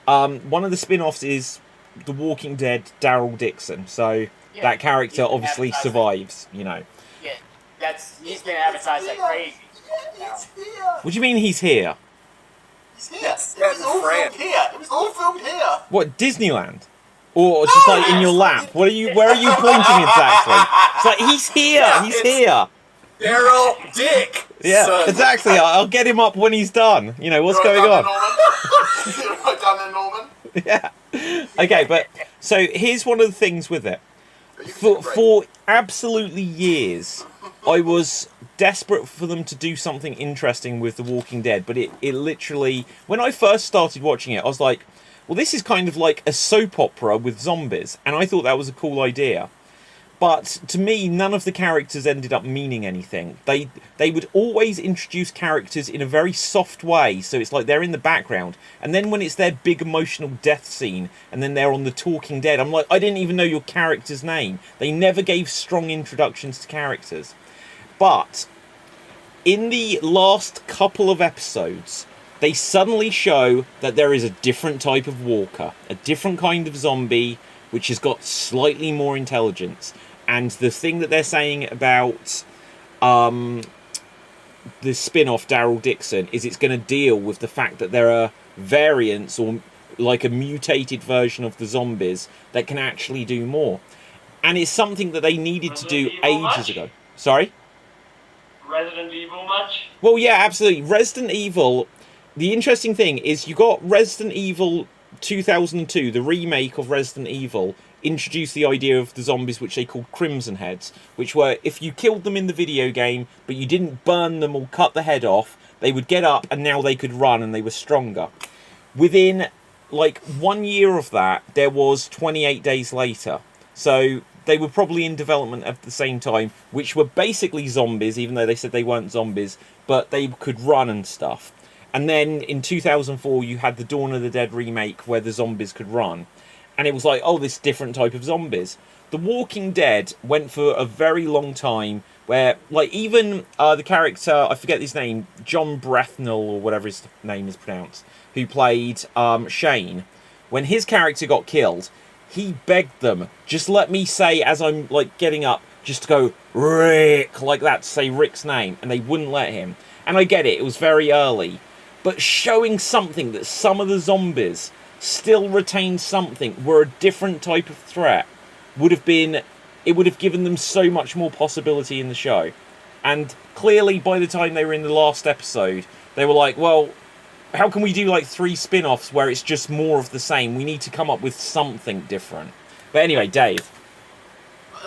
One of the spin-offs is The Walking Dead Daryl Dixon. So that character obviously survives, you know. Yeah, he's been advertised like crazy. What do you mean he's here? Yes, it was all filmed here. It was all filmed here. What, Disneyland? Or just like in your lap? Where are you pointing exactly? It's like, he's here, he's here. Daryl Dick. Yeah, son. exactly. I'll get him up when he's done. You know, what's going on? Right down there, Norman. Yeah. Okay, but so here's one of the things with it. For absolutely years, I was desperate for them to do something interesting with The Walking Dead, but it literally, when I first started watching it, I was like, well, this is kind of like a soap opera with zombies, and I thought that was a cool idea. But to me, none of the characters ended up meaning anything. They would always introduce characters in a very soft way, so it's like they're in the background. And then when it's their big emotional death scene, and then they're on The Talking Dead, I'm like, I didn't even know your character's name. They never gave strong introductions to characters. But in the last couple of episodes, they suddenly show that there is a different type of walker, a different kind of zombie, which has got slightly more intelligence. And the thing that they're saying about the spin-off Daryl Dixon is it's going to deal with the fact that there are variants or like a mutated version of the zombies that can actually do more. And it's something that they needed to do ages ago. Sorry? Resident Evil much? Well, yeah, absolutely. Resident Evil, the interesting thing is you got Resident Evil 2002, the remake of Resident Evil, introduced the idea of the zombies, which they called Crimson Heads, which were, if you killed them in the video game, but you didn't burn them or cut the head off, they would get up and now they could run and they were stronger. Within, like, 1 year of that, there was 28 Days Later. So they were probably in development at the same time, which were basically zombies, even though they said they weren't zombies, but they could run and stuff. And then in 2004, you had the Dawn of the Dead remake where the zombies could run. And it was like, oh, this different type of zombies. The Walking Dead went for a very long time where, like, even the character, I forget his name, John Brethnell, or whatever his name is pronounced, who played Shane, when his character got killed, he begged them, just let me say, as I'm, like, getting up, just to go, Rick, like that, to say Rick's name, and they wouldn't let him. And I get it, it was very early, but showing something that some of the zombies still retained something, were a different type of threat, would have been, it would have given them so much more possibility in the show. And clearly, by the time they were in the last episode, they were like, well, how can we do like 3 spin-offs where it's just more of the same? We need to come up with something different. But anyway, Dave.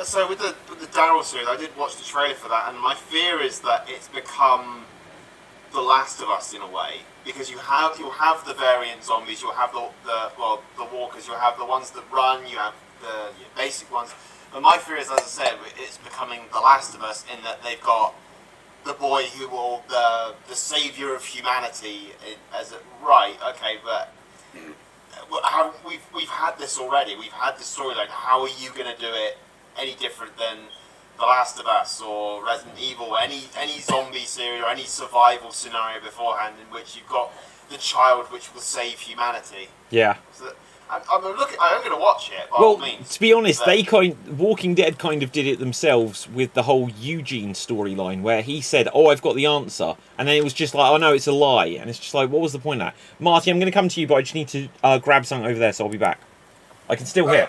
So with the Daryl series, I did watch the trailer for that, and my fear is that it's become The Last of Us in a way, because you'll have the variant zombies, you'll have the walkers, you'll have the ones that run, you have the basic ones. But my fear is, as I said, it's becoming The Last of Us in that they've got the boy who will the savior of humanity right, okay, but we've had this already. We've had this storyline. How are you going to do it any different than The Last of Us or Resident Evil, or any zombie series or any survival scenario beforehand in which you've got the child which will save humanity? Yeah. So I'm going to watch it. By Well, all means, to be honest, Walking Dead kind of did it themselves with the whole Eugene storyline, where he said, "Oh, I've got the answer," and then it was just like, "Oh no, it's a lie," and it's just like, what was the point of that? Marty, I'm going to come to you, but I just need to grab something over there, so I'll be back. I can still hear.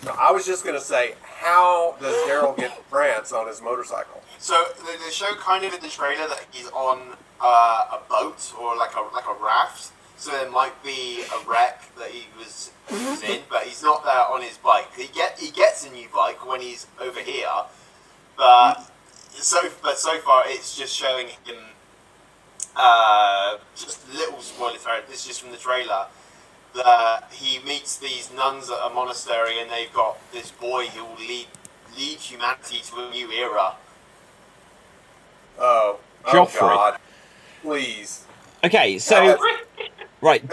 No, I was just going to say, how does Daryl get to France on his motorcycle? So they show kind of in the trailer that he's on a boat or like a raft. So there might be a wreck that he was in, but he's not there on his bike. He gets a new bike when he's over here, but so far it's just showing him just a little spoiler for it. This is just from the trailer. That he meets these nuns at a monastery, and they've got this boy who will lead humanity to a new era. Oh Joffrey. God! Please. Okay, so right,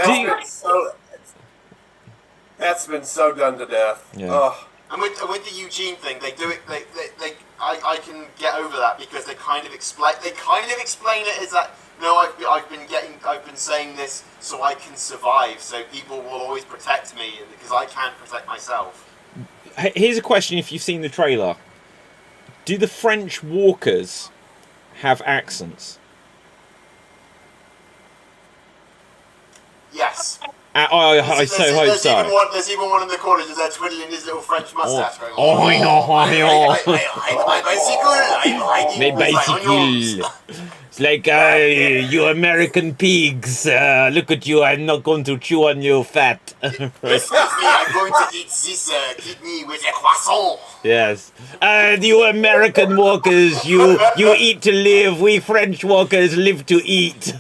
That's been so done to death. Yeah. Oh. And with the Eugene thing, they do it. I can get over that because they kind of explain it as that. No, I've been saying this so I can survive. So people will always protect me because I can't protect myself. Here's a question: if you've seen the trailer, do the French walkers have accents? Yes. I so hope so. There's even one in the corner just there twiddling his little French mustache. Going, My bicycle. It's like, you American pigs. Look at you, I'm not going to chew on your fat. Excuse me, I'm going to eat this kidney with a croissant. Yes. You American walkers, you eat to live. We French walkers live to eat.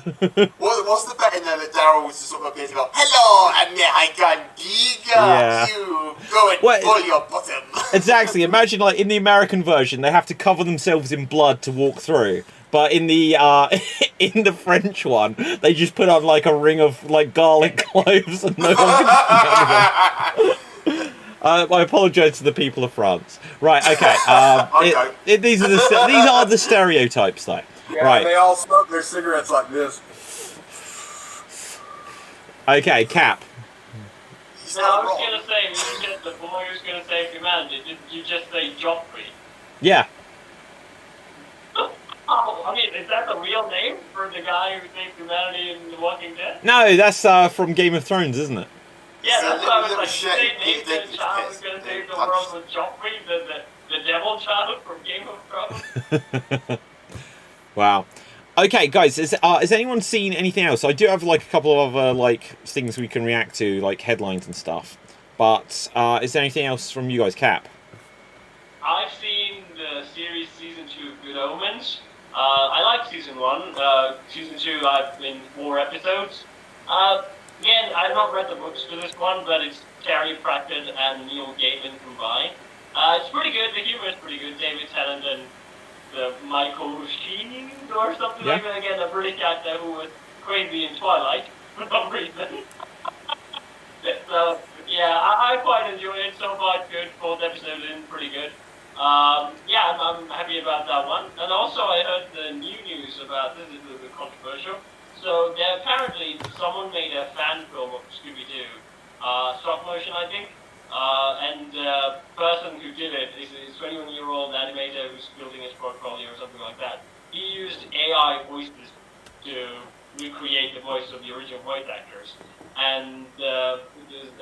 What's the bet in there that Daryl was just sort of appears to go, hello, American pig. Yeah. You go and pull your bottom. Exactly. Imagine, like, in the American version, they have to cover themselves in blood to walk through. But in the in the French one, they just put on like a ring of like garlic cloves, and no one can smell them. I apologise to the people of France. Right, okay. These are the stereotypes, though. Yeah, right. They all smoke their cigarettes like this. Okay, Cap. No, I was gonna say, you just the boy who's gonna save humanity. Did you just say Joffrey? Yeah. Oh. I mean, is that the real name for the guy who saved humanity in The Walking Dead? No, that's from Game of Thrones, isn't it? Yeah, So that's why I was little like, shit, they named he did the his child piss. who's going to save the Punch. world with Joffrey, the devil child from Game of Thrones. Wow. Okay, guys, has anyone seen anything else? I do have like a couple of other like things we can react to, like headlines and stuff. But is there anything else from you guys, Cap? I've seen the series season 2 of Good Omens. I like season 1. Season 2, I've been 4 episodes. Again, I've not read the books for this one, but it's Terry Pratchett and Neil Gaiman combined. It's pretty good. The humor is pretty good. David Tennant and Michael Sheen or something like that. Again, a British actor who was crazy in Twilight for some reason. So, yeah, I quite enjoy it. So far, it's good. 4th episode in, pretty good. Yeah, I'm happy about that one. And also, I heard the new news about, this is a little bit controversial. So, apparently, someone made a fan film of Scooby-Doo. Stop motion, I think. And the person who did it is a 21-year-old animator who's building his portfolio or something like that. He used AI voices to recreate the voice of the original voice actors. And the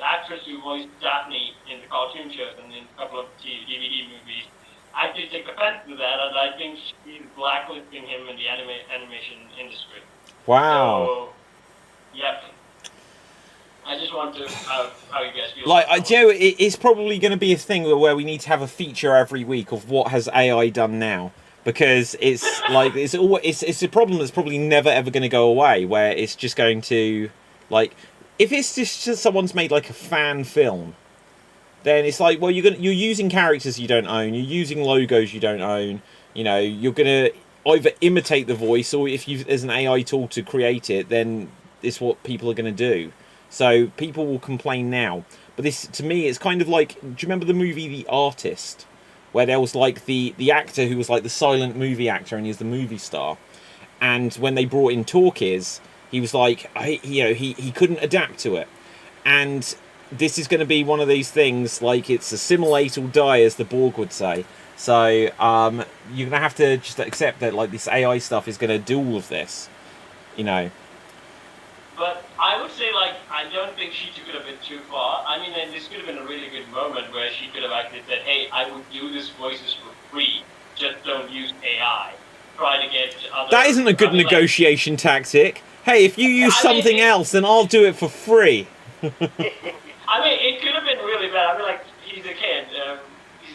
actress who voiced Daphne in the cartoon shows and in a couple of DVD movies actually took offense to that, and I think she's blacklisting him in the animation industry. Wow. So, yep. I just want to how you guys feel. Like, Joe, it's probably going to be a thing where we need to have a feature every week of what has AI done now, because it's like it's a problem that's probably never ever going to go away. Where it's just going to, like, if it's just someone's made like a fan film, then it's like, well, you're using characters you don't own, you're using logos you don't own. You know, you're going to either imitate the voice, or if there's an AI tool to create it, then it's what people are going to do. So people will complain now. But this, to me, it's kind of like, do you remember the movie The Artist? Where there was like the actor who was like the silent movie actor and he's the movie star. And when they brought in talkies, he was like, he couldn't adapt to it. And this is going to be one of these things, like it's assimilate or die, as the Borg would say. So you're going to have to just accept that like this AI stuff is going to do all of this, you know. But I would say, like, I don't think she took it a bit too far. I mean, and this could have been a really good moment where she could have actually said, hey, I would do this voices for free, just don't use AI. Try to get other... That isn't a good negotiation tactic. Hey, if you use something else, then I'll do it for free. I mean, it could have been really bad. I mean, like, he's a kid.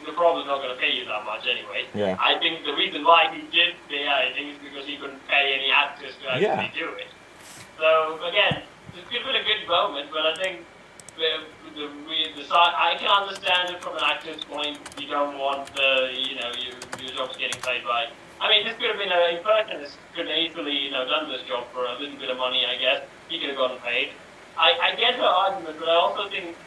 The probably not going to pay you that much anyway. Yeah. I think the reason why he did the AI thing is because he couldn't pay any actors to actually do it. So again, this could have been a good moment, but I think the side, I can understand it from an actor's point. You don't want your job's getting paid by. I mean, this could have been a person that could have easily done this job for a little bit of money. I guess he could have gotten paid. I get her argument, but I also think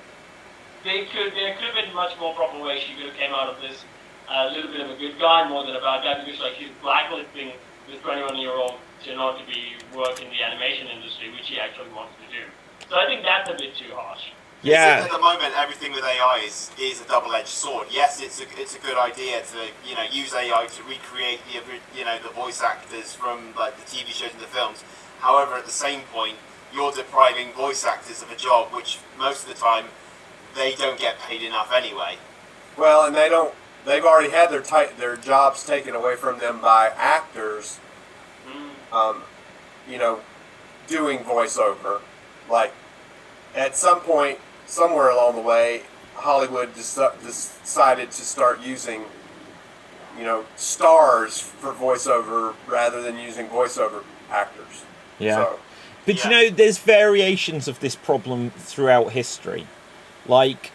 there could have been much more proper way she could have came out of this a little bit of a good guy more than a bad guy, because like she's blacklisting this 21-year-old to not to be work in the animation industry, which he actually wants to do. So I think that's a bit too harsh. Yeah. At the moment, everything with AI is a double-edged sword. Yes, it's a good idea to use AI to recreate the voice actors from like the TV shows and the films. However, at the same point, you're depriving voice actors of a job which most of the time they don't get paid enough anyway. Well, and they've already had their jobs taken away from them by actors. Doing voiceover. Like, at some point, somewhere along the way, Hollywood decided to start using, stars for voiceover rather than using voiceover actors. Yeah. So, but there's variations of this problem throughout history. Like,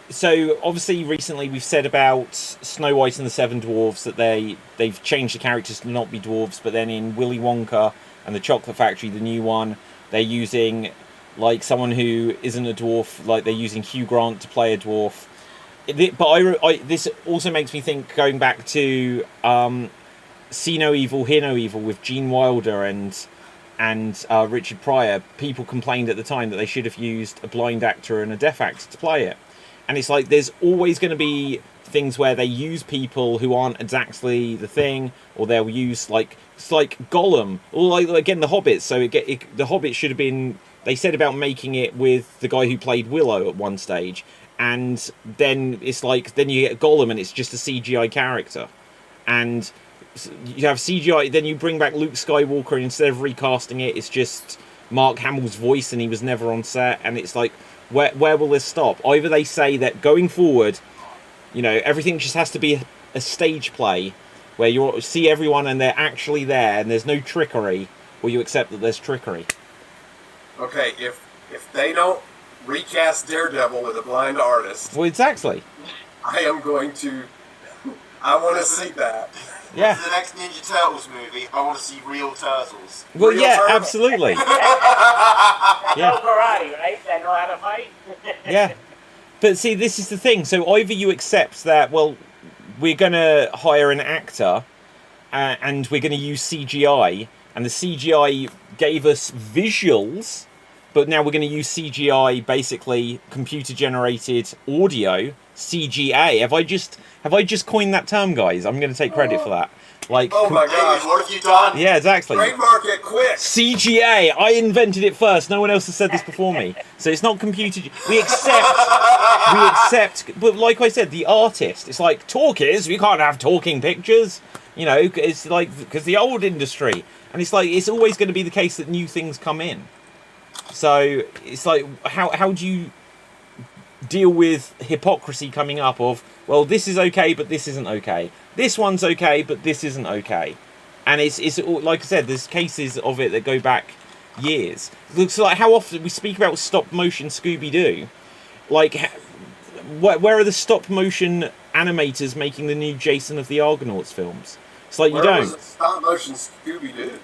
so obviously recently we've said about Snow White and the Seven Dwarfs that they've changed the characters to not be dwarves, but then in Willy Wonka and the Chocolate Factory, the new one, they're using like someone who isn't a dwarf, like they're using Hugh Grant to play a dwarf. But this also makes me think, going back to See No Evil, Hear No Evil with Gene Wilder and Richard Pryor. People complained at the time that they should have used a blind actor and a deaf actor to play it. And it's like there's always going to be things where they use people who aren't exactly the thing, or they'll use it's like Gollum, or like again the Hobbit. So the Hobbit should have been. They said about making it with the guy who played Willow at one stage, and then it's like then you get Gollum and it's just a CGI character, and you have CGI. Then you bring back Luke Skywalker, and instead of recasting it, it's just Mark Hamill's voice, and he was never on set. And it's like, where will this stop? Either they say that going forward, everything just has to be a stage play where you see everyone and they're actually there and there's no trickery, or you accept that there's trickery. Okay, if they don't recast Daredevil with a blind artist, Well, exactly. I am going to. I want to see that. Yeah. For the next Ninja Turtles movie, I want to see real turtles. Well, Real yeah, turtle. absolutely. That Yeah. know karate, right? That know how to fight. Yeah. But see, this is the thing. So either you accept that, well, we're going to hire an actor and we're going to use CGI, and the CGI gave us visuals, but now we're going to use CGI, basically computer-generated audio, CGA. Have I just coined that term, guys? I'm going to take credit for that. Like, Oh my gosh! What have you done? yeah, exactly. Trademark it quick. CGA. I invented it first. No one else has said this before me. So it's not computer. We accept. But like I said, the artist. It's like talkies. We can't have talking pictures. It's like because the old industry, and it's like it's always going to be the case that new things come in. So it's like how do you deal with hypocrisy coming up of, well, this is okay, but this isn't okay. This one's okay, but this isn't okay. And it's like I said, there's cases of it that go back years. It looks like how often we speak about stop motion Scooby-Doo. Like, where are the stop motion animators making the new Jason of the Argonauts films? It's like you Where was don't. the stop motion Scooby Doo?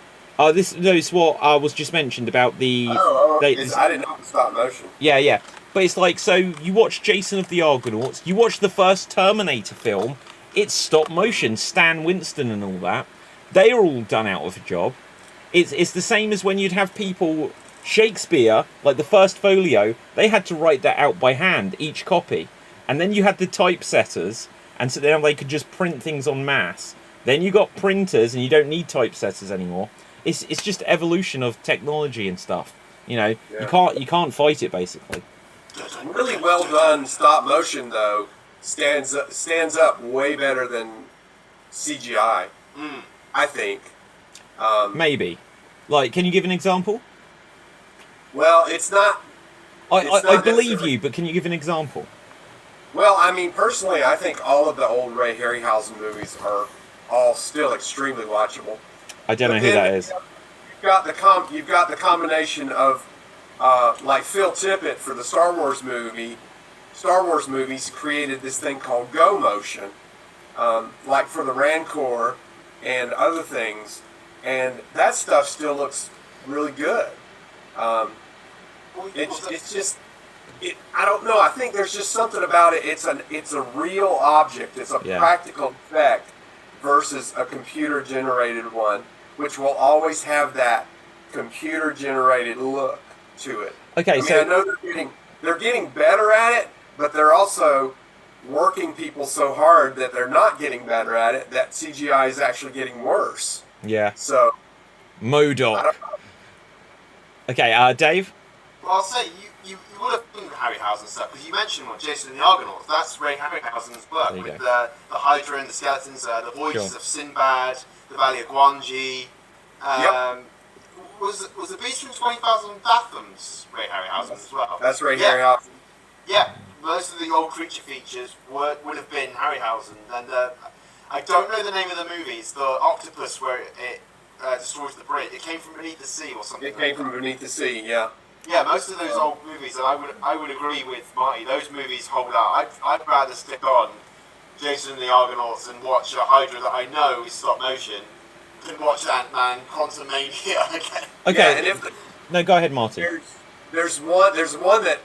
This is what was just mentioned about the. I didn't know it was stop motion. Yeah. But it's like, so you watch Jason of the Argonauts, you watch the first Terminator film, it's stop motion, Stan Winston and all that. They are all done out of a job. It's the same as when you'd have people, Shakespeare, like the first folio, they had to write that out by hand, each copy. And then you had the typesetters, and so then they could just print things en masse. Then you got printers, and you don't need typesetters anymore. It's just evolution of technology and stuff. Yeah. You can't fight it, basically. Really well done stop motion though stands up way better than CGI. I think. Maybe. Like, can you give an example? Well, it's not. I not believe necessary. you, but can you give an example? Well, I mean, personally, I think all of the old Ray Harryhausen movies are all still extremely watchable. I don't know But who then that is. You've got the combination of like Phil Tippett for the Star Wars movies created this thing called Go Motion, like for the Rancor and other things, and that stuff still looks really good. It's just, I don't know. I think there's just something about it. It's a real object. It's a practical effect versus a computer generated one, which will always have that computer generated look to it. Okay, I know they're getting better at it, but they're also working people so hard that they're not getting better at it, that CGI is actually getting worse. Yeah. So, I Modoc. don't know. Okay, Dave? Well, I'll say you would have seen Harryhausen stuff because you mentioned one, Jason and the Argonauts. That's Ray Harryhausen's work There you with go. the Hydra and the skeletons, the voices Sure. of Sinbad, the Valley of Guanji. Yep. Was the Beast from 20,000 Fathoms Ray Harryhausen as well? That's Ray Yeah. Harryhausen. Yeah, most of the old creature features would have been Harryhausen, and I don't know the name of the movies. The octopus where it destroys the bridge. It came from beneath the sea or something. It came from beneath the sea, yeah. Yeah, most of those old movies, and I would agree with Marty. Those movies hold out. I'd rather stick on Jason and the Argonauts and watch a Hydra that I know is stop motion than watch Ant-Man Quantumania again. Okay. Yeah, and if No, go ahead, Marty. there's one that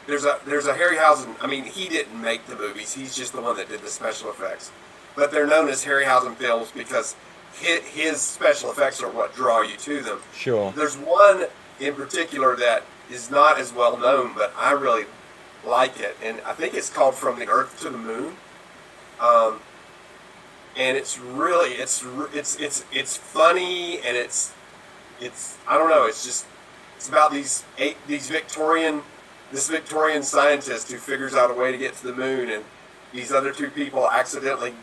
there's a Harryhausen. I mean, he didn't make the movies. He's just the one that did the special effects. But they're known as Harryhausen films because his special effects are what draw you to them. Sure. There's one in particular that is not as well known, but I really like it, and I think it's called From the Earth to the Moon. and it's really it's funny, and it's I don't know, it's about this Victorian scientist who figures out a way to get to the moon, and these other two people accidentally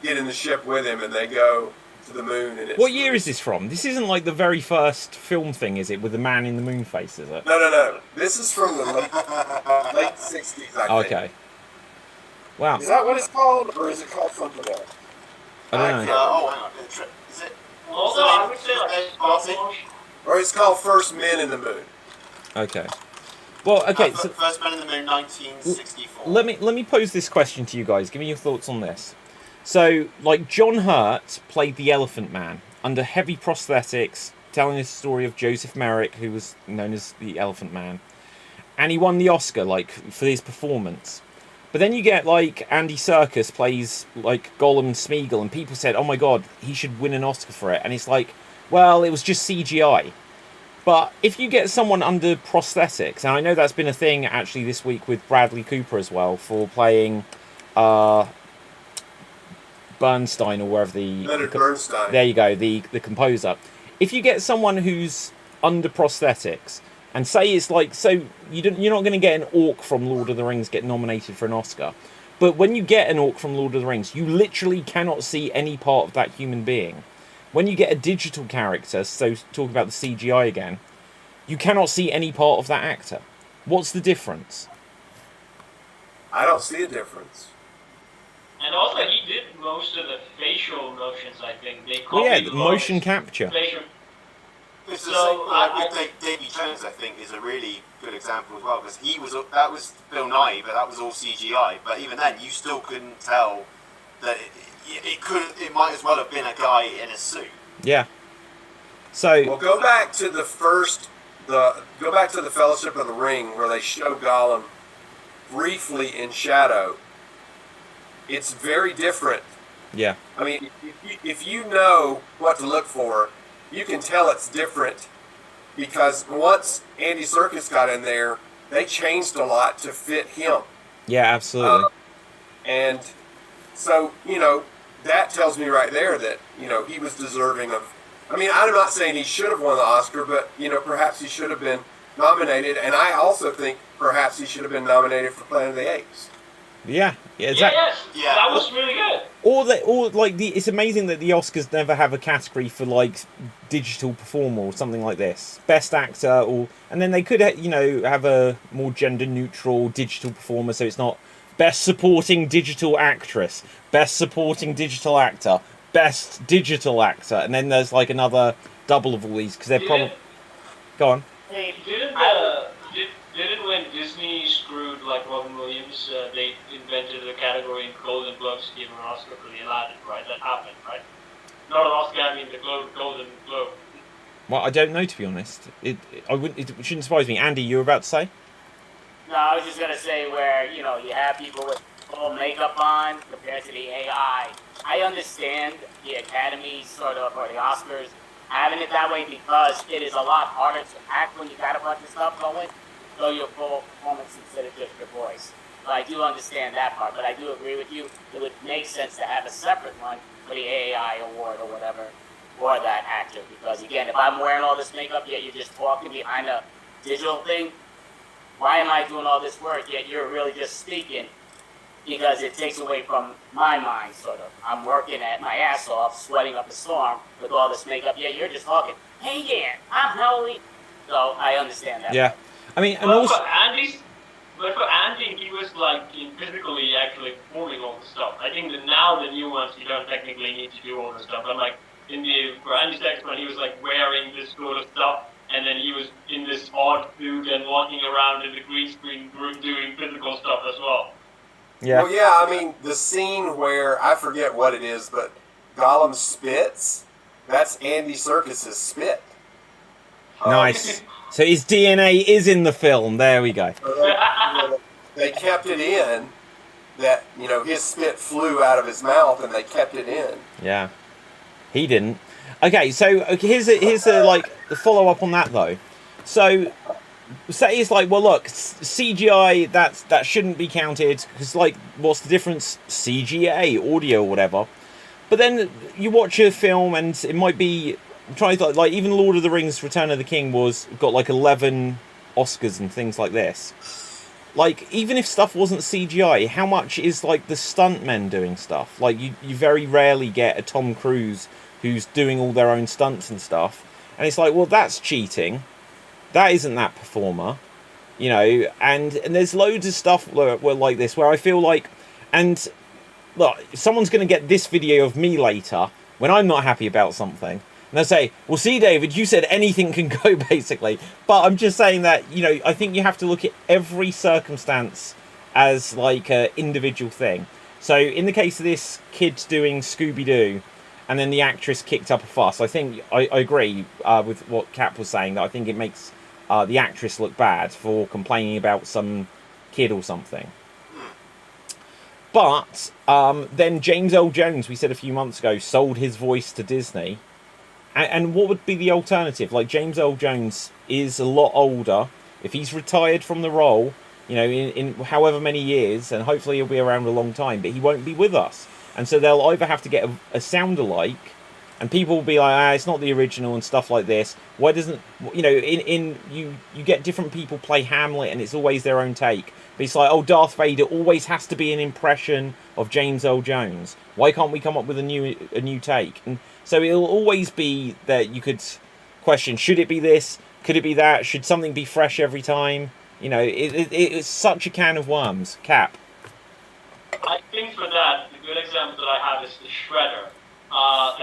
get in the ship with him, and they go to the moon. And what year is this from? This isn't like the very first film thing, is it? With the man in the moon face, is it? No. This is from the late 60s, I think. Okay. Wow. Is that what it's called, or is it called something else? I don't know. Hang on. Is it? Also, I would say like Or it's called First Men in the Moon. Okay. Well, okay. So First Man in the Moon, 1964. let me pose this question to you guys. Give me your thoughts on this. So, like, John Hurt played the Elephant Man under heavy prosthetics, telling the story of Joseph Merrick, who was known as the Elephant Man, and he won the Oscar, like, for his performance. But then you get, like, Andy Serkis plays, like, Gollum Smeagol, and people said, oh my god, he should win an Oscar for it. And it's like, well, it was just CGI. But if you get someone under prosthetics, and I know that's been a thing, actually, this week with Bradley Cooper as well, for playing Bernstein, or wherever Leonard Bernstein. There you go, the composer. If you get someone who's under prosthetics, and say it's like, so you're not going to get an orc from Lord of the Rings get nominated for an Oscar, but when you get an orc from Lord of the Rings, you literally cannot see any part of that human being. When you get a digital character, so talking about the CGI again, you cannot see any part of that actor. What's the difference? I don't see a difference. And also, he did most of the facial motions, I think. They Well, yeah, copied motion capture. facial. This is So, Davy Jones, I think, is a really good example as well, because that was Bill Nye, but that was all CGI. But even then, you still couldn't tell that it might as well have been a guy in a suit. Yeah. So Well, go back to the Fellowship of the Ring, where they show Gollum briefly in shadow. It's very different. yeah, I mean, if you know what to look for, you can tell it's different, because once Andy Serkis got in there, they changed a lot to fit him. yeah, absolutely. And so, that tells me right there that, he was deserving of... I mean, I'm not saying he should have won the Oscar, but, perhaps he should have been nominated. And I also think perhaps he should have been nominated for Planet of the Apes. Yeah, Yes, Yeah. that was really good. It's amazing that the Oscars never have a category for like digital performer or something like this, best actor, and then they could have a more gender neutral digital performer, so it's not best supporting digital actress, best supporting digital actor, best digital actor, and then there's like another double of all these because they're probably go on. Hey, Didn't when Disney screwed like Robin Williams, they invented a category in Golden Globes to give him an Oscar for the Aladdin, right? That happened, right? Not an Oscar, I mean the Golden Globe. Well, I don't know, to be honest. It shouldn't surprise me. Andy, you were about to say? No, I was just gonna say where you have people with full makeup on compared to the AI. I understand the Academy or the Oscars having it that way because it is a lot harder to act when you got a bunch of stuff going. So your full performance instead of just your voice. So I do understand that part, but I do agree with you. It would make sense to have a separate one for the AI award or whatever for that actor. Because again, if I'm wearing all this makeup, yet you're just talking behind a digital thing, why am I doing all this work, yet you're really just speaking? Because it takes away from my mind, sort of. I'm working at my ass off, sweating up a storm with all this makeup, yet you're just talking, hey, yeah, I'm Howley. So I understand that. Yeah. I mean, and But also... for Andy, he was like physically actually performing all the stuff. I think that now the new ones you don't technically need to do all the stuff. But like for Andy's next one, he was like wearing this sort of stuff, and then he was in this odd suit and walking around in the green screen room doing physical stuff as well. Yeah. Well, yeah, I mean, the scene where, I forget what it is, but Gollum spits, that's Andy Serkis' spit. Nice. So his DNA is in the film. There we go. They kept it in, that, his spit flew out of his mouth, and they kept it in. Yeah. He didn't. Okay, so here's a like the follow up on that though. So say it's like, well, look, CGI that shouldn't be counted because like, what's the difference? CGA, audio, or whatever. But then you watch a film and it might be trying to like even Lord of the Rings: Return of the King got like 11 Oscars and things like this. Like, even if stuff wasn't CGI, how much is like the stuntmen doing stuff? Like, you very rarely get a Tom Cruise who's doing all their own stunts and stuff. And it's like, well, that's cheating. That isn't that performer. You know, and there's loads of stuff where like this where I feel like, and look, someone's going to get this video of me later when I'm not happy about something. And they'll say, well, see, David, you said anything can go, basically. But I'm just saying that, you know, I think you have to look at every circumstance as, like, an individual thing. So, in the case of this kid doing Scooby-Doo, and then the actress kicked up a fuss, I think, I agree with what Cap was saying, that I think it makes the actress look bad for complaining about some kid or something. But then James L. Jones, we said a few months ago, sold his voice to Disney. And what would be the alternative? Like, James L. Jones is a lot older. If he's retired from the role, you know, in however many years, and hopefully he'll be around a long time, but he won't be with us. And so they'll either have to get a sound-alike, and people will be like, it's not the original and stuff like this. Why doesn't, you know, you get different people play Hamlet, and it's always their own take. But it's like, Darth Vader always has to be an impression of James L. Jones. Why can't we come up with a new take? And so it'll always be that you could question, should it be this? Could it be that? Should something be fresh every time? You know, it's such a can of worms. Cap. I think for that, the good example that I have is the Shredder.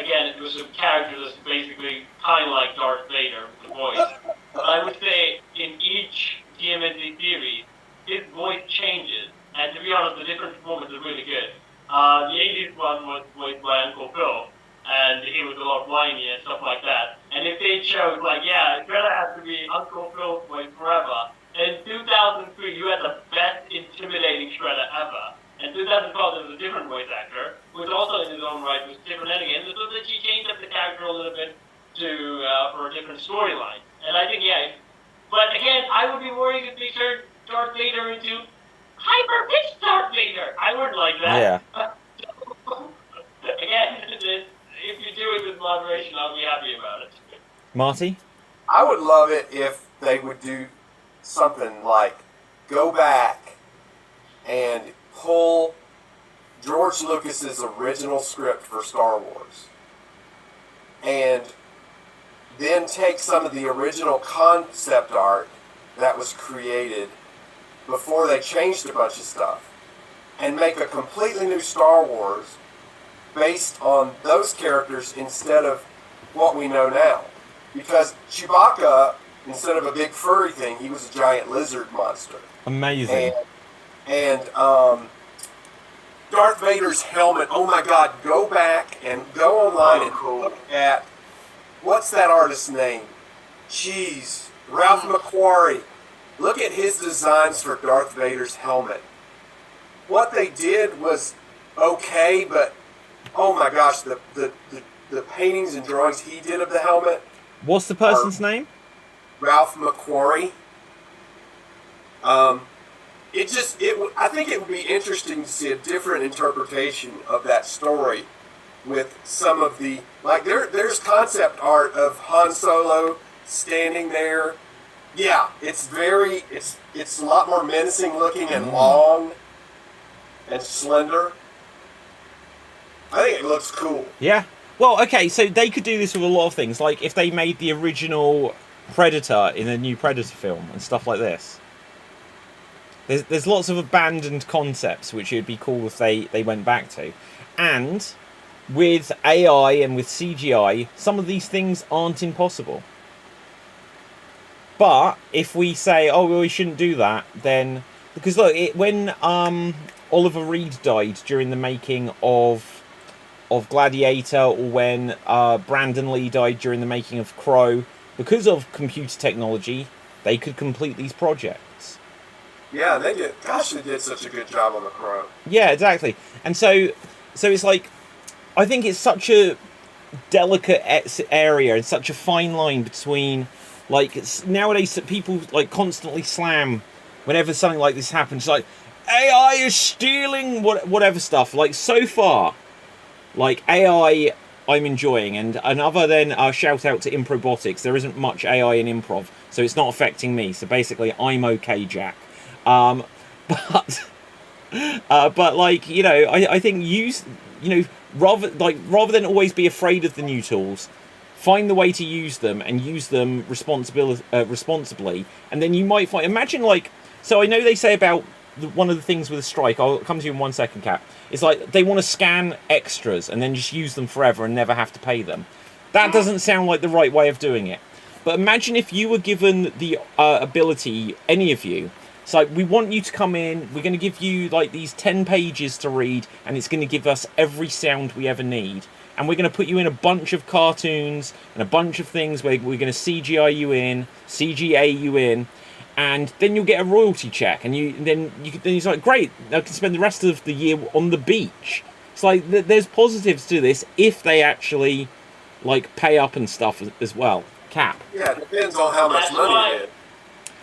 Again, it was a character that's basically kind of like Darth Vader, the voice. But I would say in each TMNT series, his voice changes. And to be honest, the different performances are really good. The 80s one was voiced by Uncle Phil, and he was a lot whiny and stuff like that. And if they chose, like, Shredder has to be Uncle Phil's voice forever, in 2003 you had the best intimidating Shredder ever. And 2012 there was a different voice actor, who was also in his own right, was different again, so that she changed up the character a little bit to for a different storyline. And I think, but again, I would be worried if they turned Darth Vader into hyper-pitched Darth Vader. I wouldn't like that. Yeah. Again, if you do it with moderation, I'll be happy about it. Marty? I would love it if they would do something like go back and pull George Lucas's original script for Star Wars and then take some of the original concept art that was created before they changed a bunch of stuff and make a completely new Star Wars based on those characters instead of what we know now. Because Chewbacca, instead of a big furry thing, he was a giant lizard monster. Amazing. And Darth Vader's helmet, oh my God, go back and go online and look at, what's that artist's name? Jeez, Ralph McQuarrie. Look at his designs for Darth Vader's helmet. What they did was okay, but oh my gosh, the paintings and drawings he did of the helmet. What's the person's name? Ralph McQuarrie. I think it would be interesting to see a different interpretation of that story with some of the, like there's concept art of Han Solo standing there. Yeah, it's a lot more menacing looking and long and slender. I think it looks cool. Yeah. Well, okay, so they could do this with a lot of things. Like if they made the original Predator in a new Predator film and stuff like this. There's lots of abandoned concepts which it would be cool if they went back to. And with AI and with CGI, some of these things aren't impossible. But if we say, well, we shouldn't do that, then... Because look, when Oliver Reed died during the making of Gladiator, or when Brandon Lee died during the making of Crow, because of computer technology, they could complete these projects. Yeah, they did. Gosh, they did such a good job on the Crow. Yeah, exactly. And so it's like, I think it's such a delicate area and such a fine line between, like, nowadays people like constantly slam whenever something like this happens, like AI is stealing whatever stuff. Like so far, Like AI, I'm enjoying, and other than shout out to Improbotics, there isn't much AI in improv, so it's not affecting me. So basically, I'm okay, Jack. But like, you know, I think use, you know, rather than always be afraid of the new tools, find the way to use them and use them responsibly, and then you might find. Imagine like, so I know they say about one of the things with a strike. I'll come to you in 1 second, Cap. It's like they want to scan extras and then just use them forever and never have to pay them. That doesn't sound like the right way of doing it. But imagine if you were given the ability, any of you. It's like, we want you to come in, we're going to give you like these 10 pages to read, and it's going to give us every sound we ever need. And we're going to put you in a bunch of cartoons and a bunch of things where we're going to CGI you in, CGA you in, and then you'll get a royalty check. And then it's like, great, I can spend the rest of the year on the beach. It's like, there's positives to this if they actually like pay up and stuff as well. Cap. Yeah, it depends on how much money it is.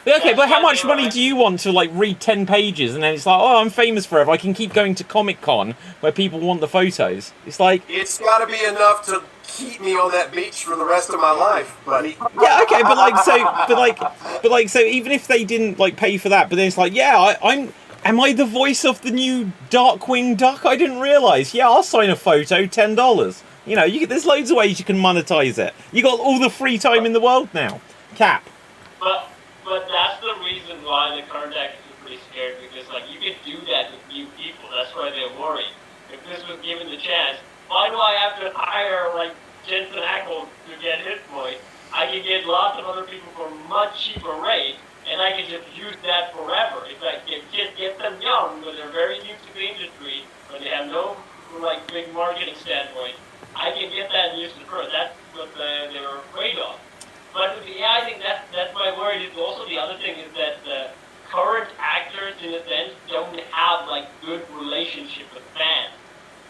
Okay, but how much money do you want to like read 10 pages and then it's like, oh, I'm famous forever. I can keep going to Comic-Con where people want the photos. It's like, it's got to be enough to keep me on that beach for the rest of my life, buddy. Yeah, okay, but like so even if they didn't like pay for that, but then it's like, yeah, am I the voice of the new Darkwing Duck? I didn't realize. Yeah, I'll sign a photo, $10. You know, there's loads of ways you can monetize it. You got all the free time in the world now. Cap. But that's the reason why the current actors are pretty scared, because like you can do that with new people. That's why they're worried. If this was given the chance, why do I have to hire like Jensen Ackles to get his voice? I can get lots of other people for a much cheaper rate, and I can just use that forever. If I can just get them young, when they're very new to the industry, when they have no like big marketing standpoint, I can get that and use it for. That's what they're afraid of. But yeah, I think that's my worry. Also, the other thing is that the current actors, in a sense, don't have like good relationship with fans.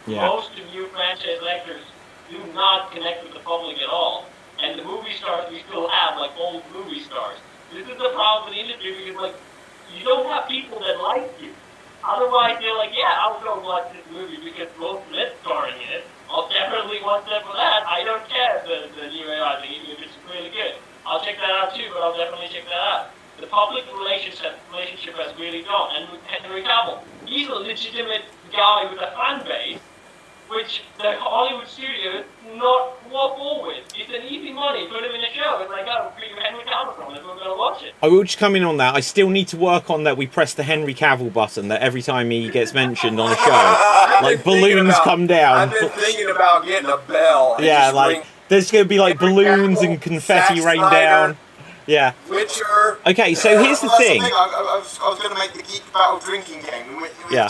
Yeah. Most of new franchise actors do not connect with the public at all. And the movie stars we still have, like old movie stars. This is the problem with the industry, because like you don't have people that like you. Otherwise, they're like, yeah, I'll go watch this movie because Will Smith's starring in it. I'll definitely watch that for that. I don't care the new AI thing, even if it's really good. I'll check that out too, but I'll definitely check that out. The public relationship has really gone. And with Henry Cavill, he's a legitimate guy with a fan base, which the Hollywood studios not walk with. It's an easy money. Put him in a show. It's like, oh, bring Henry Cavill from it. We're going to watch it. I will just come in on that. I still need to work on that. We press the Henry Cavill button that every time he gets mentioned on a show, like balloons come down. I've been thinking about getting a bell. Yeah, like there's going to be like balloons and confetti rain down. Yeah. Witcher. Okay, so here's the thing. I was going to make the Geek Battle drinking game. Yeah. Yeah.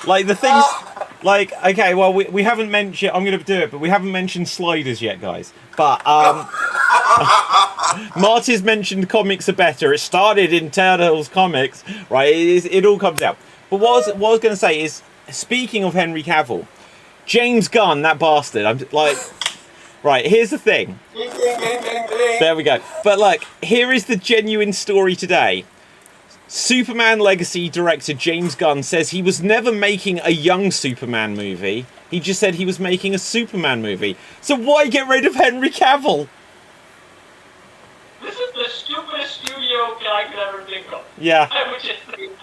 Like the things, like, okay, well we haven't mentioned. I'm going to do it, but we haven't mentioned sliders yet, guys. But Marty's mentioned comics are better. It started in Turtles comics, right? It all comes out. But what I was going to say is, speaking of Henry Cavill, James Gunn, that bastard. I'm like. Right, here's the thing. There we go. But like, here is the genuine story today. Superman Legacy director James Gunn says he was never making a young Superman movie. He just said he was making a Superman movie. So why get rid of Henry Cavill? This is the stupidest studio I could ever think of. Yeah. I would just say that.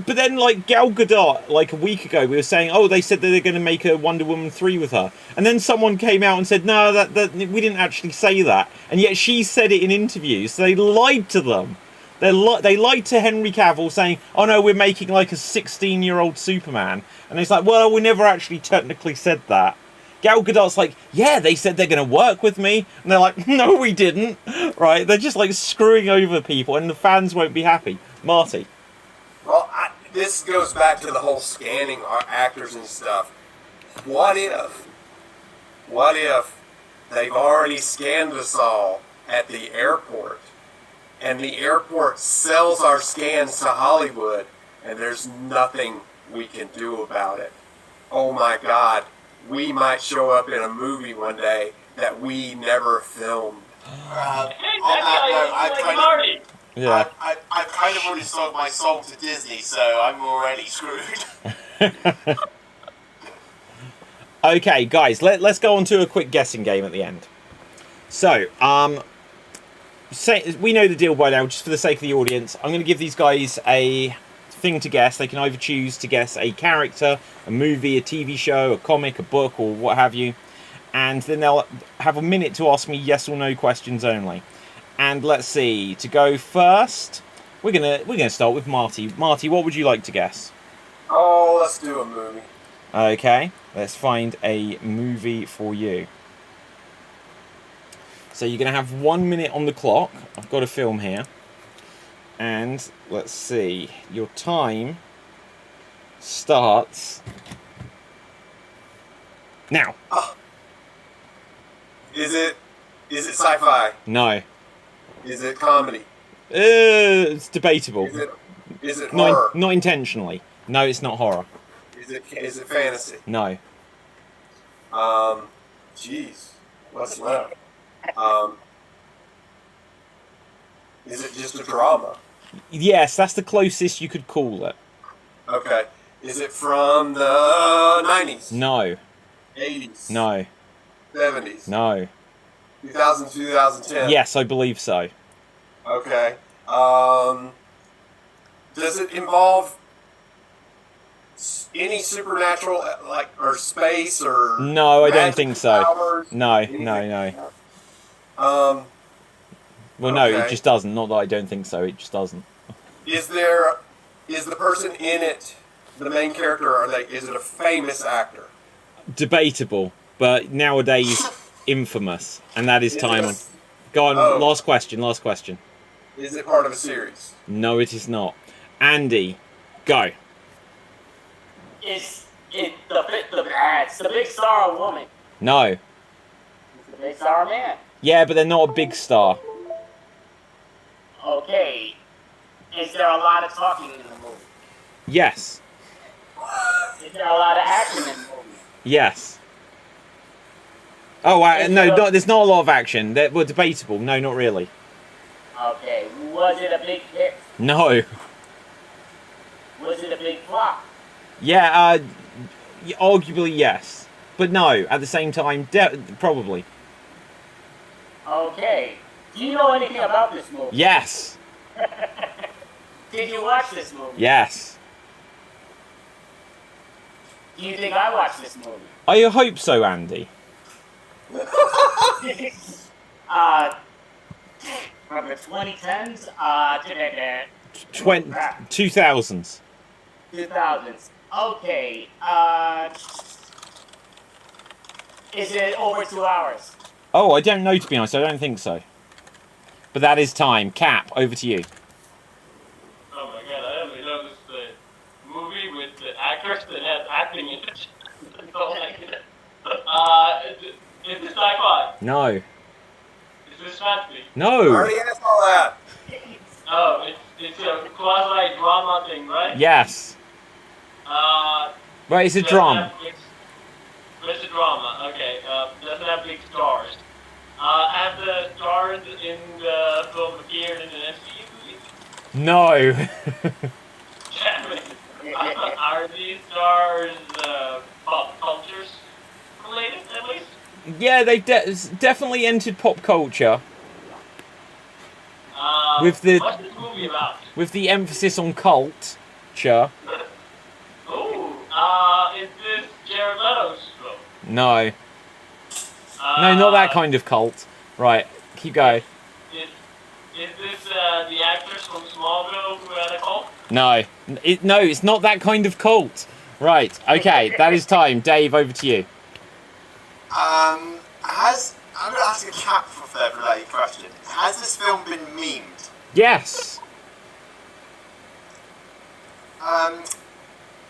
But then, like, Gal Gadot, like a week ago, we were saying, oh, they said that they're going to make a Wonder Woman 3 with her. And then someone came out and said, no, that we didn't actually say that. And yet she said it in interviews. So they lied to them. They lied to Henry Cavill, saying, oh, no, we're making, like, a 16-year-old Superman. And it's like, well, we never actually technically said that. Gal Gadot's like, yeah, they said they're going to work with me. And they're like, no, we didn't. Right? They're just, like, screwing over people, and the fans won't be happy. Marty. Well, this goes back to the whole scanning actors and stuff. What if they've already scanned us all at the airport, and the airport sells our scans to Hollywood, and there's nothing we can do about it? Oh my God, we might show up in a movie one day that we never filmed. Hey, that guy is like Marty. Yeah. I've kind of already sold my soul to Disney, so I'm already screwed. Okay, guys, let's go on to a quick guessing game at the end. So, we know the deal by now, just for the sake of the audience. I'm going to give these guys a thing to guess. They can either choose to guess a character, a movie, a TV show, a comic, a book, or what have you. And then they'll have a minute to ask me yes or no questions only. And let's see, to go first, we're gonna start with Marty. Marty, what would you like to guess? Oh, let's do a movie. Okay, let's find a movie for you. So you're going to have 1 minute on the clock. I've got a film here. And let's see. Your time starts now. Oh. Is it sci-fi? No. Is it comedy? It's debatable. Is it horror? Not intentionally. No, it's not horror. Is it fantasy? No. Jeez. What's left? Is it just a drama? Yes, that's the closest you could call it. Okay. Is it from the 90s? No. 80s? No. 70s? No. 2000, 2010? Yes, I believe so. Okay. Does it involve any supernatural, like, or space, or... No, I don't think so. Powers? No. Well, no, Okay. it just doesn't. Not that I don't think so. It just doesn't. Is the person in it the main character, or is it a famous actor? Debatable, but nowadays infamous, and that is time on. Go on, Oh. last question. Is it part of a series? No, it is not. Andy, go. It's the big star woman. No. It's the big star man. Yeah, but they're not a big star. Okay. Is there a lot of talking in the movie? Yes. Is there a lot of action in the movie? Yes. Oh, no, there's not a lot of action. We're debatable. No, not really. Okay. Was it a big hit? No. Was it a big flop? Yeah, arguably yes. But no, at the same time, probably. Okay. Do you know anything about this movie? Yes. Did you watch this movie? Yes. Do you think I watched this movie? I hope so, Andy. From the 2010s, 2000s. 2000s. Okay. Is it over 2 hours? Oh, I don't know, to be honest. I don't think so. But that is time. Cap, over to you. Oh my god, I only know this movie with the actors that have acting in it. That's all I get. Is this sci-fi? No. Is this fantasy? I No. already asked all that. Oh, it's a quasi-drama thing, right? Yes. Right, it's a drama. It's a drama, okay. Doesn't have big stars. Have the stars in the film appeared in an MCU movie? No. Damn it. Are these stars pop cultures related, at least? Yeah, they definitely entered pop culture. With the- What's this movie about? With the emphasis on culture. Ooh, is this Jared Leto's film? No. No, not that kind of cult. Right, keep going. Is this the actress from Smallville who had a cult? No. No, it's not that kind of cult. Right, okay, that is time. Dave, over to you. I'm going to ask a Cap for third related question. Has this film been memed? Yes.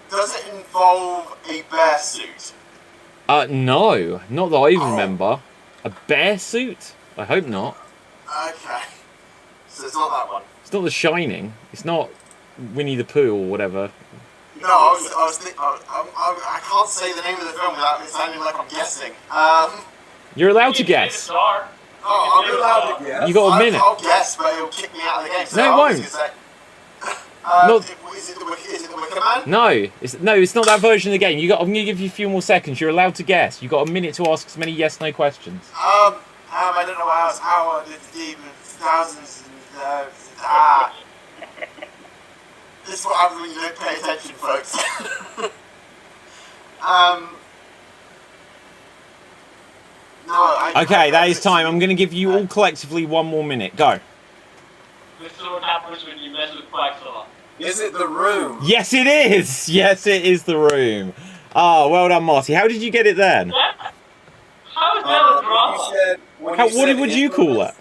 Does it involve a bear suit? No. Not that I even remember. A bear suit? I hope not. Okay. So it's not that one. It's not The Shining. It's not Winnie the Pooh or whatever. No, I can't say the name of the film without it sounding like I'm guessing. You're allowed to You can say the guess. star. Oh, I'm allowed to Yes. You got a minute. I'll guess, but it'll kick me out of the game. So No, it I was won't. gonna say, No. is it the Wicker Man? No, it's not that version of the game. I'm going to give you a few more seconds. You're allowed to guess. You got a minute to ask as many yes/no questions. I don't know how the demon thousands and this is what happens when you don't pay attention, folks. Okay, that is time. I'm going to give you all collectively 1 more minute. Go. This is what happens when you mess with Quacksalver. Is it The Room? Yes, it is. Yes, it is The Room. Oh, well done, Marty. How did you get it then? How is that a drama? What would you call it?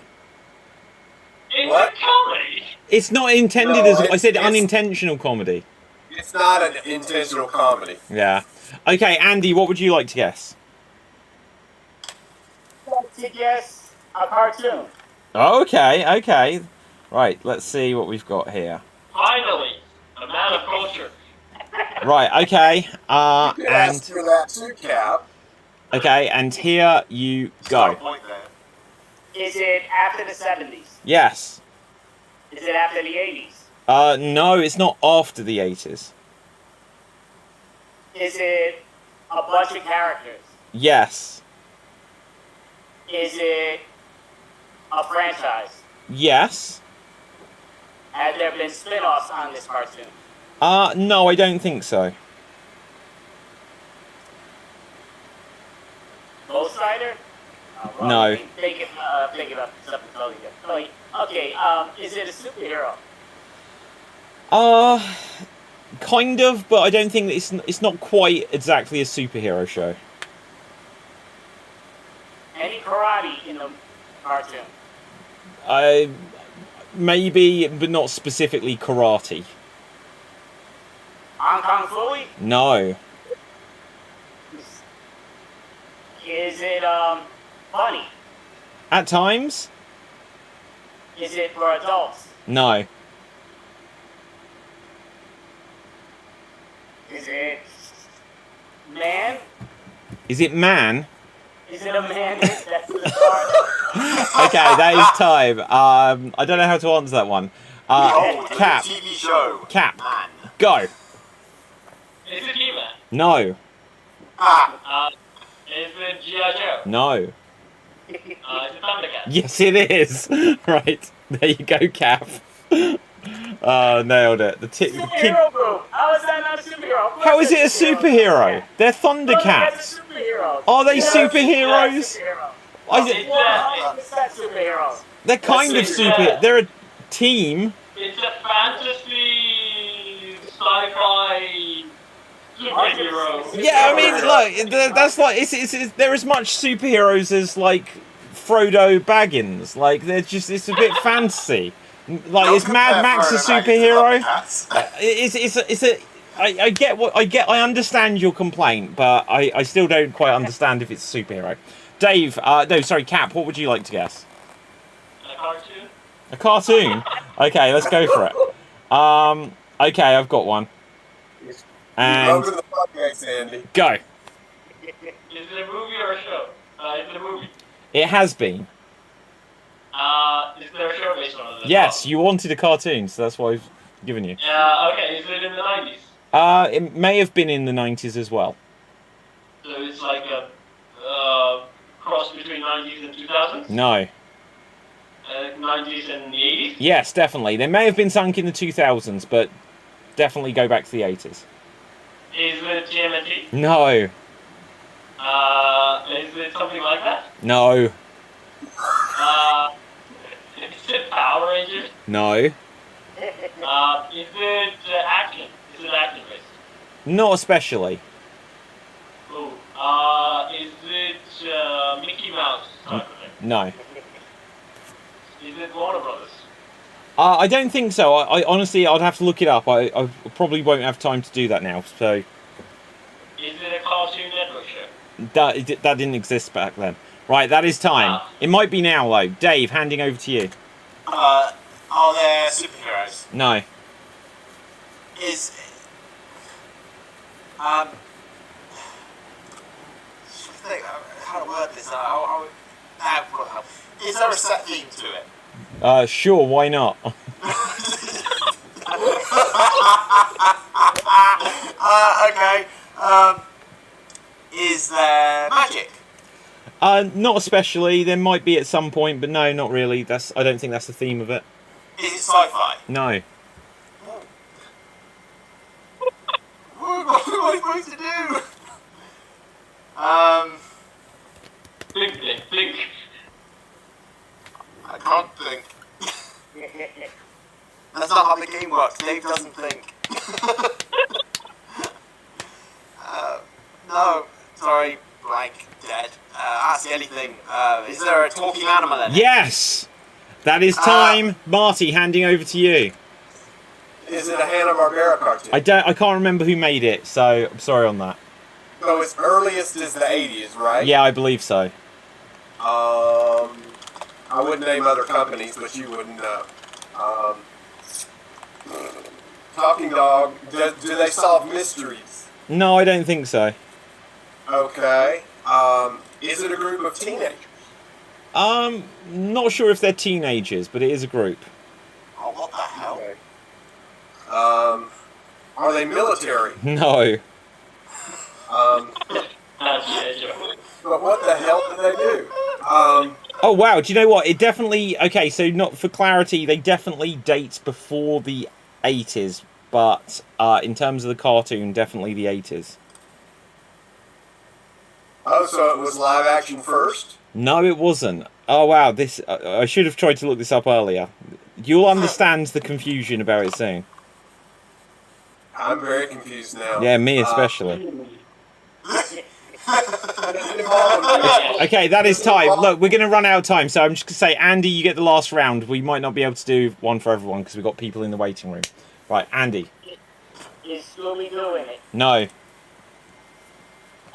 It's What? a comedy. It's not intended No, as... I said it's- unintentional comedy. It's not an intentional comedy. Yeah. Okay, Andy, what would you like to guess? To guess a cartoon. Okay. Right, let's see what we've got here. Finally, a man of culture. Right, okay. You could ask And... for that too, Cap. Okay, and here you go. Point there. Is it after the 70s? Yes. Is it after the 80s? No, it's not after the 80s. Is it a bunch of characters? Yes. Is it a franchise? Yes. Have there been spin-offs on this cartoon? No, I don't think so. Ghost Rider? No. Think about something totally different. Okay, is it a superhero? Kind of, but I don't think that it's not quite exactly a superhero show. Any karate in the cartoon? Maybe, but not specifically karate. Hong Kong Phooey? No. Is it funny? At times? Is it for adults? No. Is it man? Is it man? Is it a man? That's the part. Okay, that is time. I don't know how to answer that one. Cap. TV show. Cap. Man. Go. Is it He-Man? No. Is it G.I. Joe? No. Is it Thundercat? Yes, it is. Right. There you go, Cap. Nailed it. The kid. Superhero group. How is that not a superhero? How is it a superhero? They're Thundercats. Thundercats. Superheroes. Are they Yeah, superheroes? superheroes. I said- 100% superheroes. They're kind of super. They're a team. It's a fantasy sci-fi superhero. Yeah, I mean, look, that's like it's they're as much superheroes as like Frodo Baggins. Like it's a bit fantasy. Like is Mad Max a superhero? I understand your complaint, but I still don't quite understand if it's a superhero. Dave, no, sorry, Cap. What would you like to guess? A cartoon? A cartoon? Okay, let's go for it. Okay, I've got one. And Over the podcast, Andy. go. Is it a movie or a show? Is it a movie? It has been. Is there a show based on it? Yes, you wanted a cartoon, so that's what I've given you. Okay, is it in the 90s? It may have been in the 90s as well. So it's like a cross between 90s and 2000s? No. 90s and the 80s? Yes, definitely. They may have been sunk in the 2000s, but definitely go back to the 80s. Is it TMNT? No. Is it something like that? No. Is it Power Rangers? No. Is it action? Is it action based? Not especially. Ooh. Is it Mickey Mouse type of thing? No. Is it Warner Brothers? I don't think so. I honestly, I'd have to look it up. I probably won't have time to do that now. So Is it a Cartoon Network show? that didn't exist back then. Right, that is time. It might be now though. Dave, handing over to you. Are there superheroes? No. Is how to word this? Is there a set theme to it? Sure, why not? Okay. Is there magic? Not especially. There might be at some point, but no, not really. I don't think that's the theme of it. Is it sci-fi? No. What am I supposed to do? Blink, blink, blink. I can't think. That's not how the game works. Dave doesn't think. No, sorry, blank, dead. Ask anything. Is there a talking animal in it? Yes! That is time. Marty, handing over to you. Is it a Hanna-Barbera cartoon? I can't remember who made it, so I'm sorry on that. So its earliest is the 80s, right? Yeah, I believe so. I wouldn't name other companies, but you wouldn't know. Talking Dog, do they solve mysteries? No, I don't think so. Okay. Is it a group of teenagers? Not sure if they're teenagers, but it is a group. Oh, what the hell? Okay. Are they military? No. But what the hell do they do? Oh wow, do you know what? It definitely... Okay, so not for clarity, they definitely date before the 80s, but in terms of the cartoon, definitely the 80s. Oh, so it was live action first? No, it wasn't. Oh wow, this... I should have tried to look this up earlier. You'll understand the confusion about it soon. I'm very confused now. Yeah, me especially. Okay, that is time. Look, we're going to run out of time, so I'm just going to say, Andy, you get the last round. We might not be able to do one for everyone because we've got people in the waiting room. Right, Andy. Is Scooby-Doo in it? No.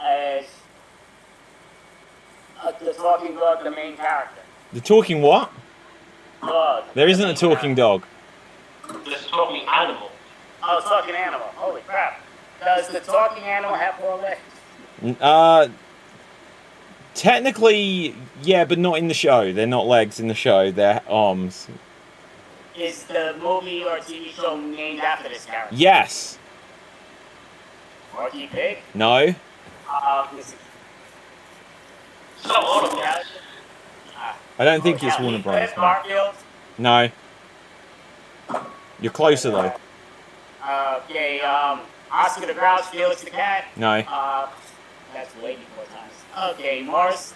As the talking dog, the main character. The talking what? Dog. There isn't a talking dog. There's a talking animal. Oh, talking animal. Holy crap. Does the talking animal have 4 legs? Technically, yeah, but not in the show. They're not legs in the show. They're arms. Is the movie or TV show named after this character? Yes. Porky Pig? No. Is it Some auto gas. I don't think it's Warner Brothers. No. Garfield? No. You're closer though. Okay, Oscar the Grouch, Felix the Cat? No. That's way before times. Okay, Morris,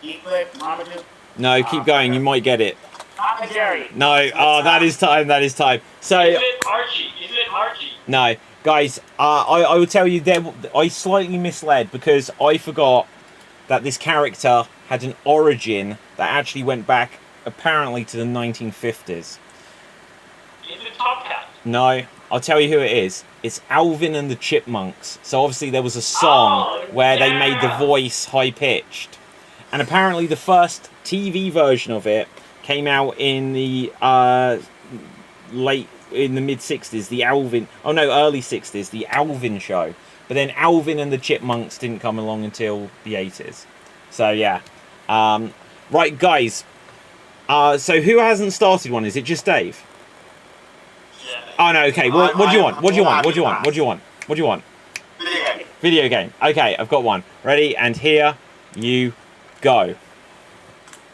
Heathcliff, Marmaduke? No, keep going. You might get it. Tom and Jerry? No. Oh, that is time. That is time. So. Is it Archie? Is it Archie? No, guys, I will tell you, I slightly misled because I forgot that this character had an origin that actually went back apparently to the 1950s. Is it Top Cat? No, I'll tell you who it is. It's Alvin and the Chipmunks. So obviously there was a song where they made the voice high-pitched. And apparently the first TV version of it came out in the mid-60s, the Alvin... Oh no, early 60s, the Alvin show. But then Alvin and the Chipmunks didn't come along until the 80s. So yeah. Right, guys. So who hasn't started one? Is it just Dave? Yeah. Oh no, okay. What do you want? What do you want? What do you want? What do you want? What do you want? Video game. Video game. Okay, I've got one. Ready? And here you go.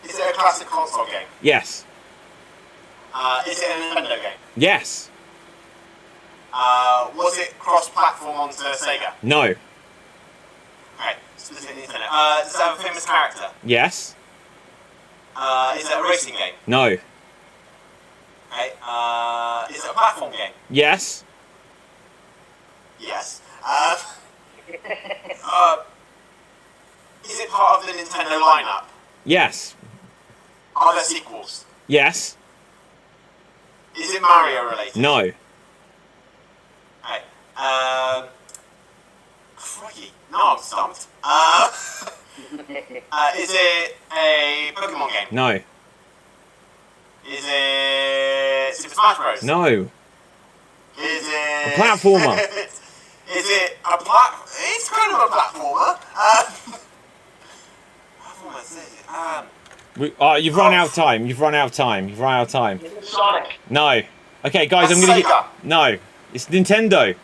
Is it a classic console game? Yes. Is it a Nintendo game? Yes. Was it cross-platform onto Sega? No. Okay, specific Nintendo. Does it have a famous character? Yes. Is it a racing game? No. Okay. Is it a platform game? Yes. Yes. Is it part of the Nintendo lineup? Yes. Are there sequels? Yes. Is it Mario related? No. Okay. Crikey. No, I'm stumped. Is it a Pokemon game? No. Is it Super Smash Bros? No. Is it A platformer. Is it a It's kind of a platformer. You've run out of time. You've run out of time. You've run out of time. Sonic. No. Okay, guys, That's I'm gonna Sega. No. It's Nintendo.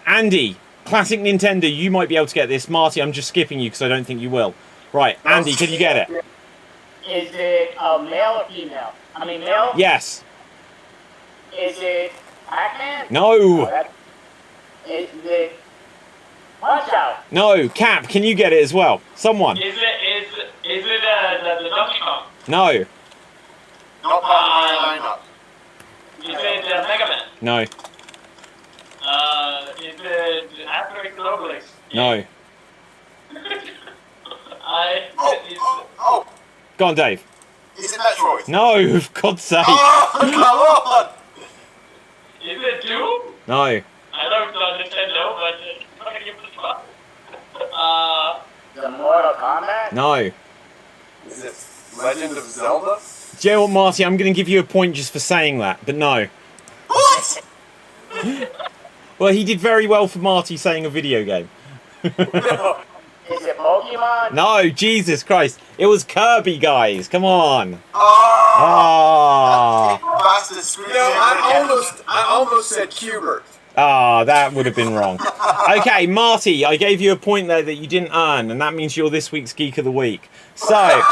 Andy, classic Nintendo. You might be able to get this. Marty, I'm just skipping you because I don't think you will. Right, Andy, can you get it? Is it a male or female? I mean, male? Yes. Is it Pac-Man? No. Is it Punch Out? No. Cap, can you get it as well? Someone. Is it the Donkey Kong? No. Not part of my lineup. Is it Mega Man? No. Is it Asterix and Obelix? No. Oh! Go on, Dave. Is it Metroid? No, for God's sake. Oh, come on! Is it Doom? No. I don't know Nintendo, but I'm not gonna give it a try. The Mortal Kombat? No. Is it Legend of Zelda? Do you know what, Marty? I'm going to give you a point just for saying that, but no. What? Well, he did very well for Marty saying a video game. Is it Pokemon? No, Jesus Christ. It was Kirby, guys. Come on. Oh! Ah. Bastard screwed You know, I almost said Cubert. Ah, that would have been wrong. Okay, Marty, I gave you a point there that you didn't earn, and that means you're this week's Geek of the Week. So,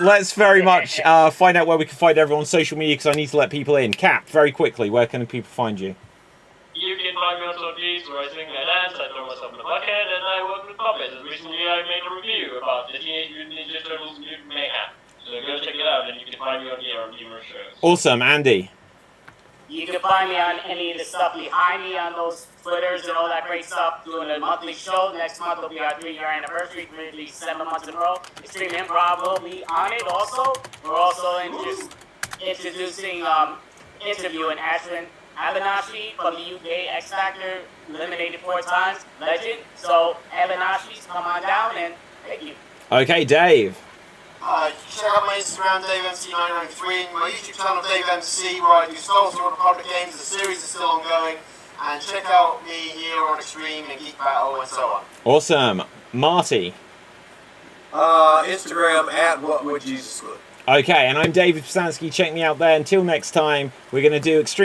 let's very much find out where we can find everyone on social media, because I need to let people in. Cap, very quickly, where can people find you? You can find me on social media where I swing my dance, I throw myself in a bucket, and I work with puppets. Recently I made a review about the Teenage Mutant Ninja Turtles Mutant Mayhem. So go check it out, and you can find me on here on numerous shows. Awesome, Andy. You can find me on any of the stuff behind me on those Twitters and all that great stuff. Doing a monthly show. Next month will be our 3-year anniversary. Maybe 7 months in a row. Extreme Improv will be on it also. We're also introducing interviewing Ashwin Abinashi from the UK X Factor, eliminated 4 times, legend. So Abinashi's come on down and thank you. Okay, Dave. Check out my Instagram, DaveMC993, and my YouTube channel, DaveMC, where I do Star Wars Republic games. The series is still ongoing. And check out me here on Extreme and Geek Battle and so on. Awesome. Marty. Instagram at What Would Jesus Look. Okay, and I'm David Psansky. Check me out there. Until next time, we're going to do Extreme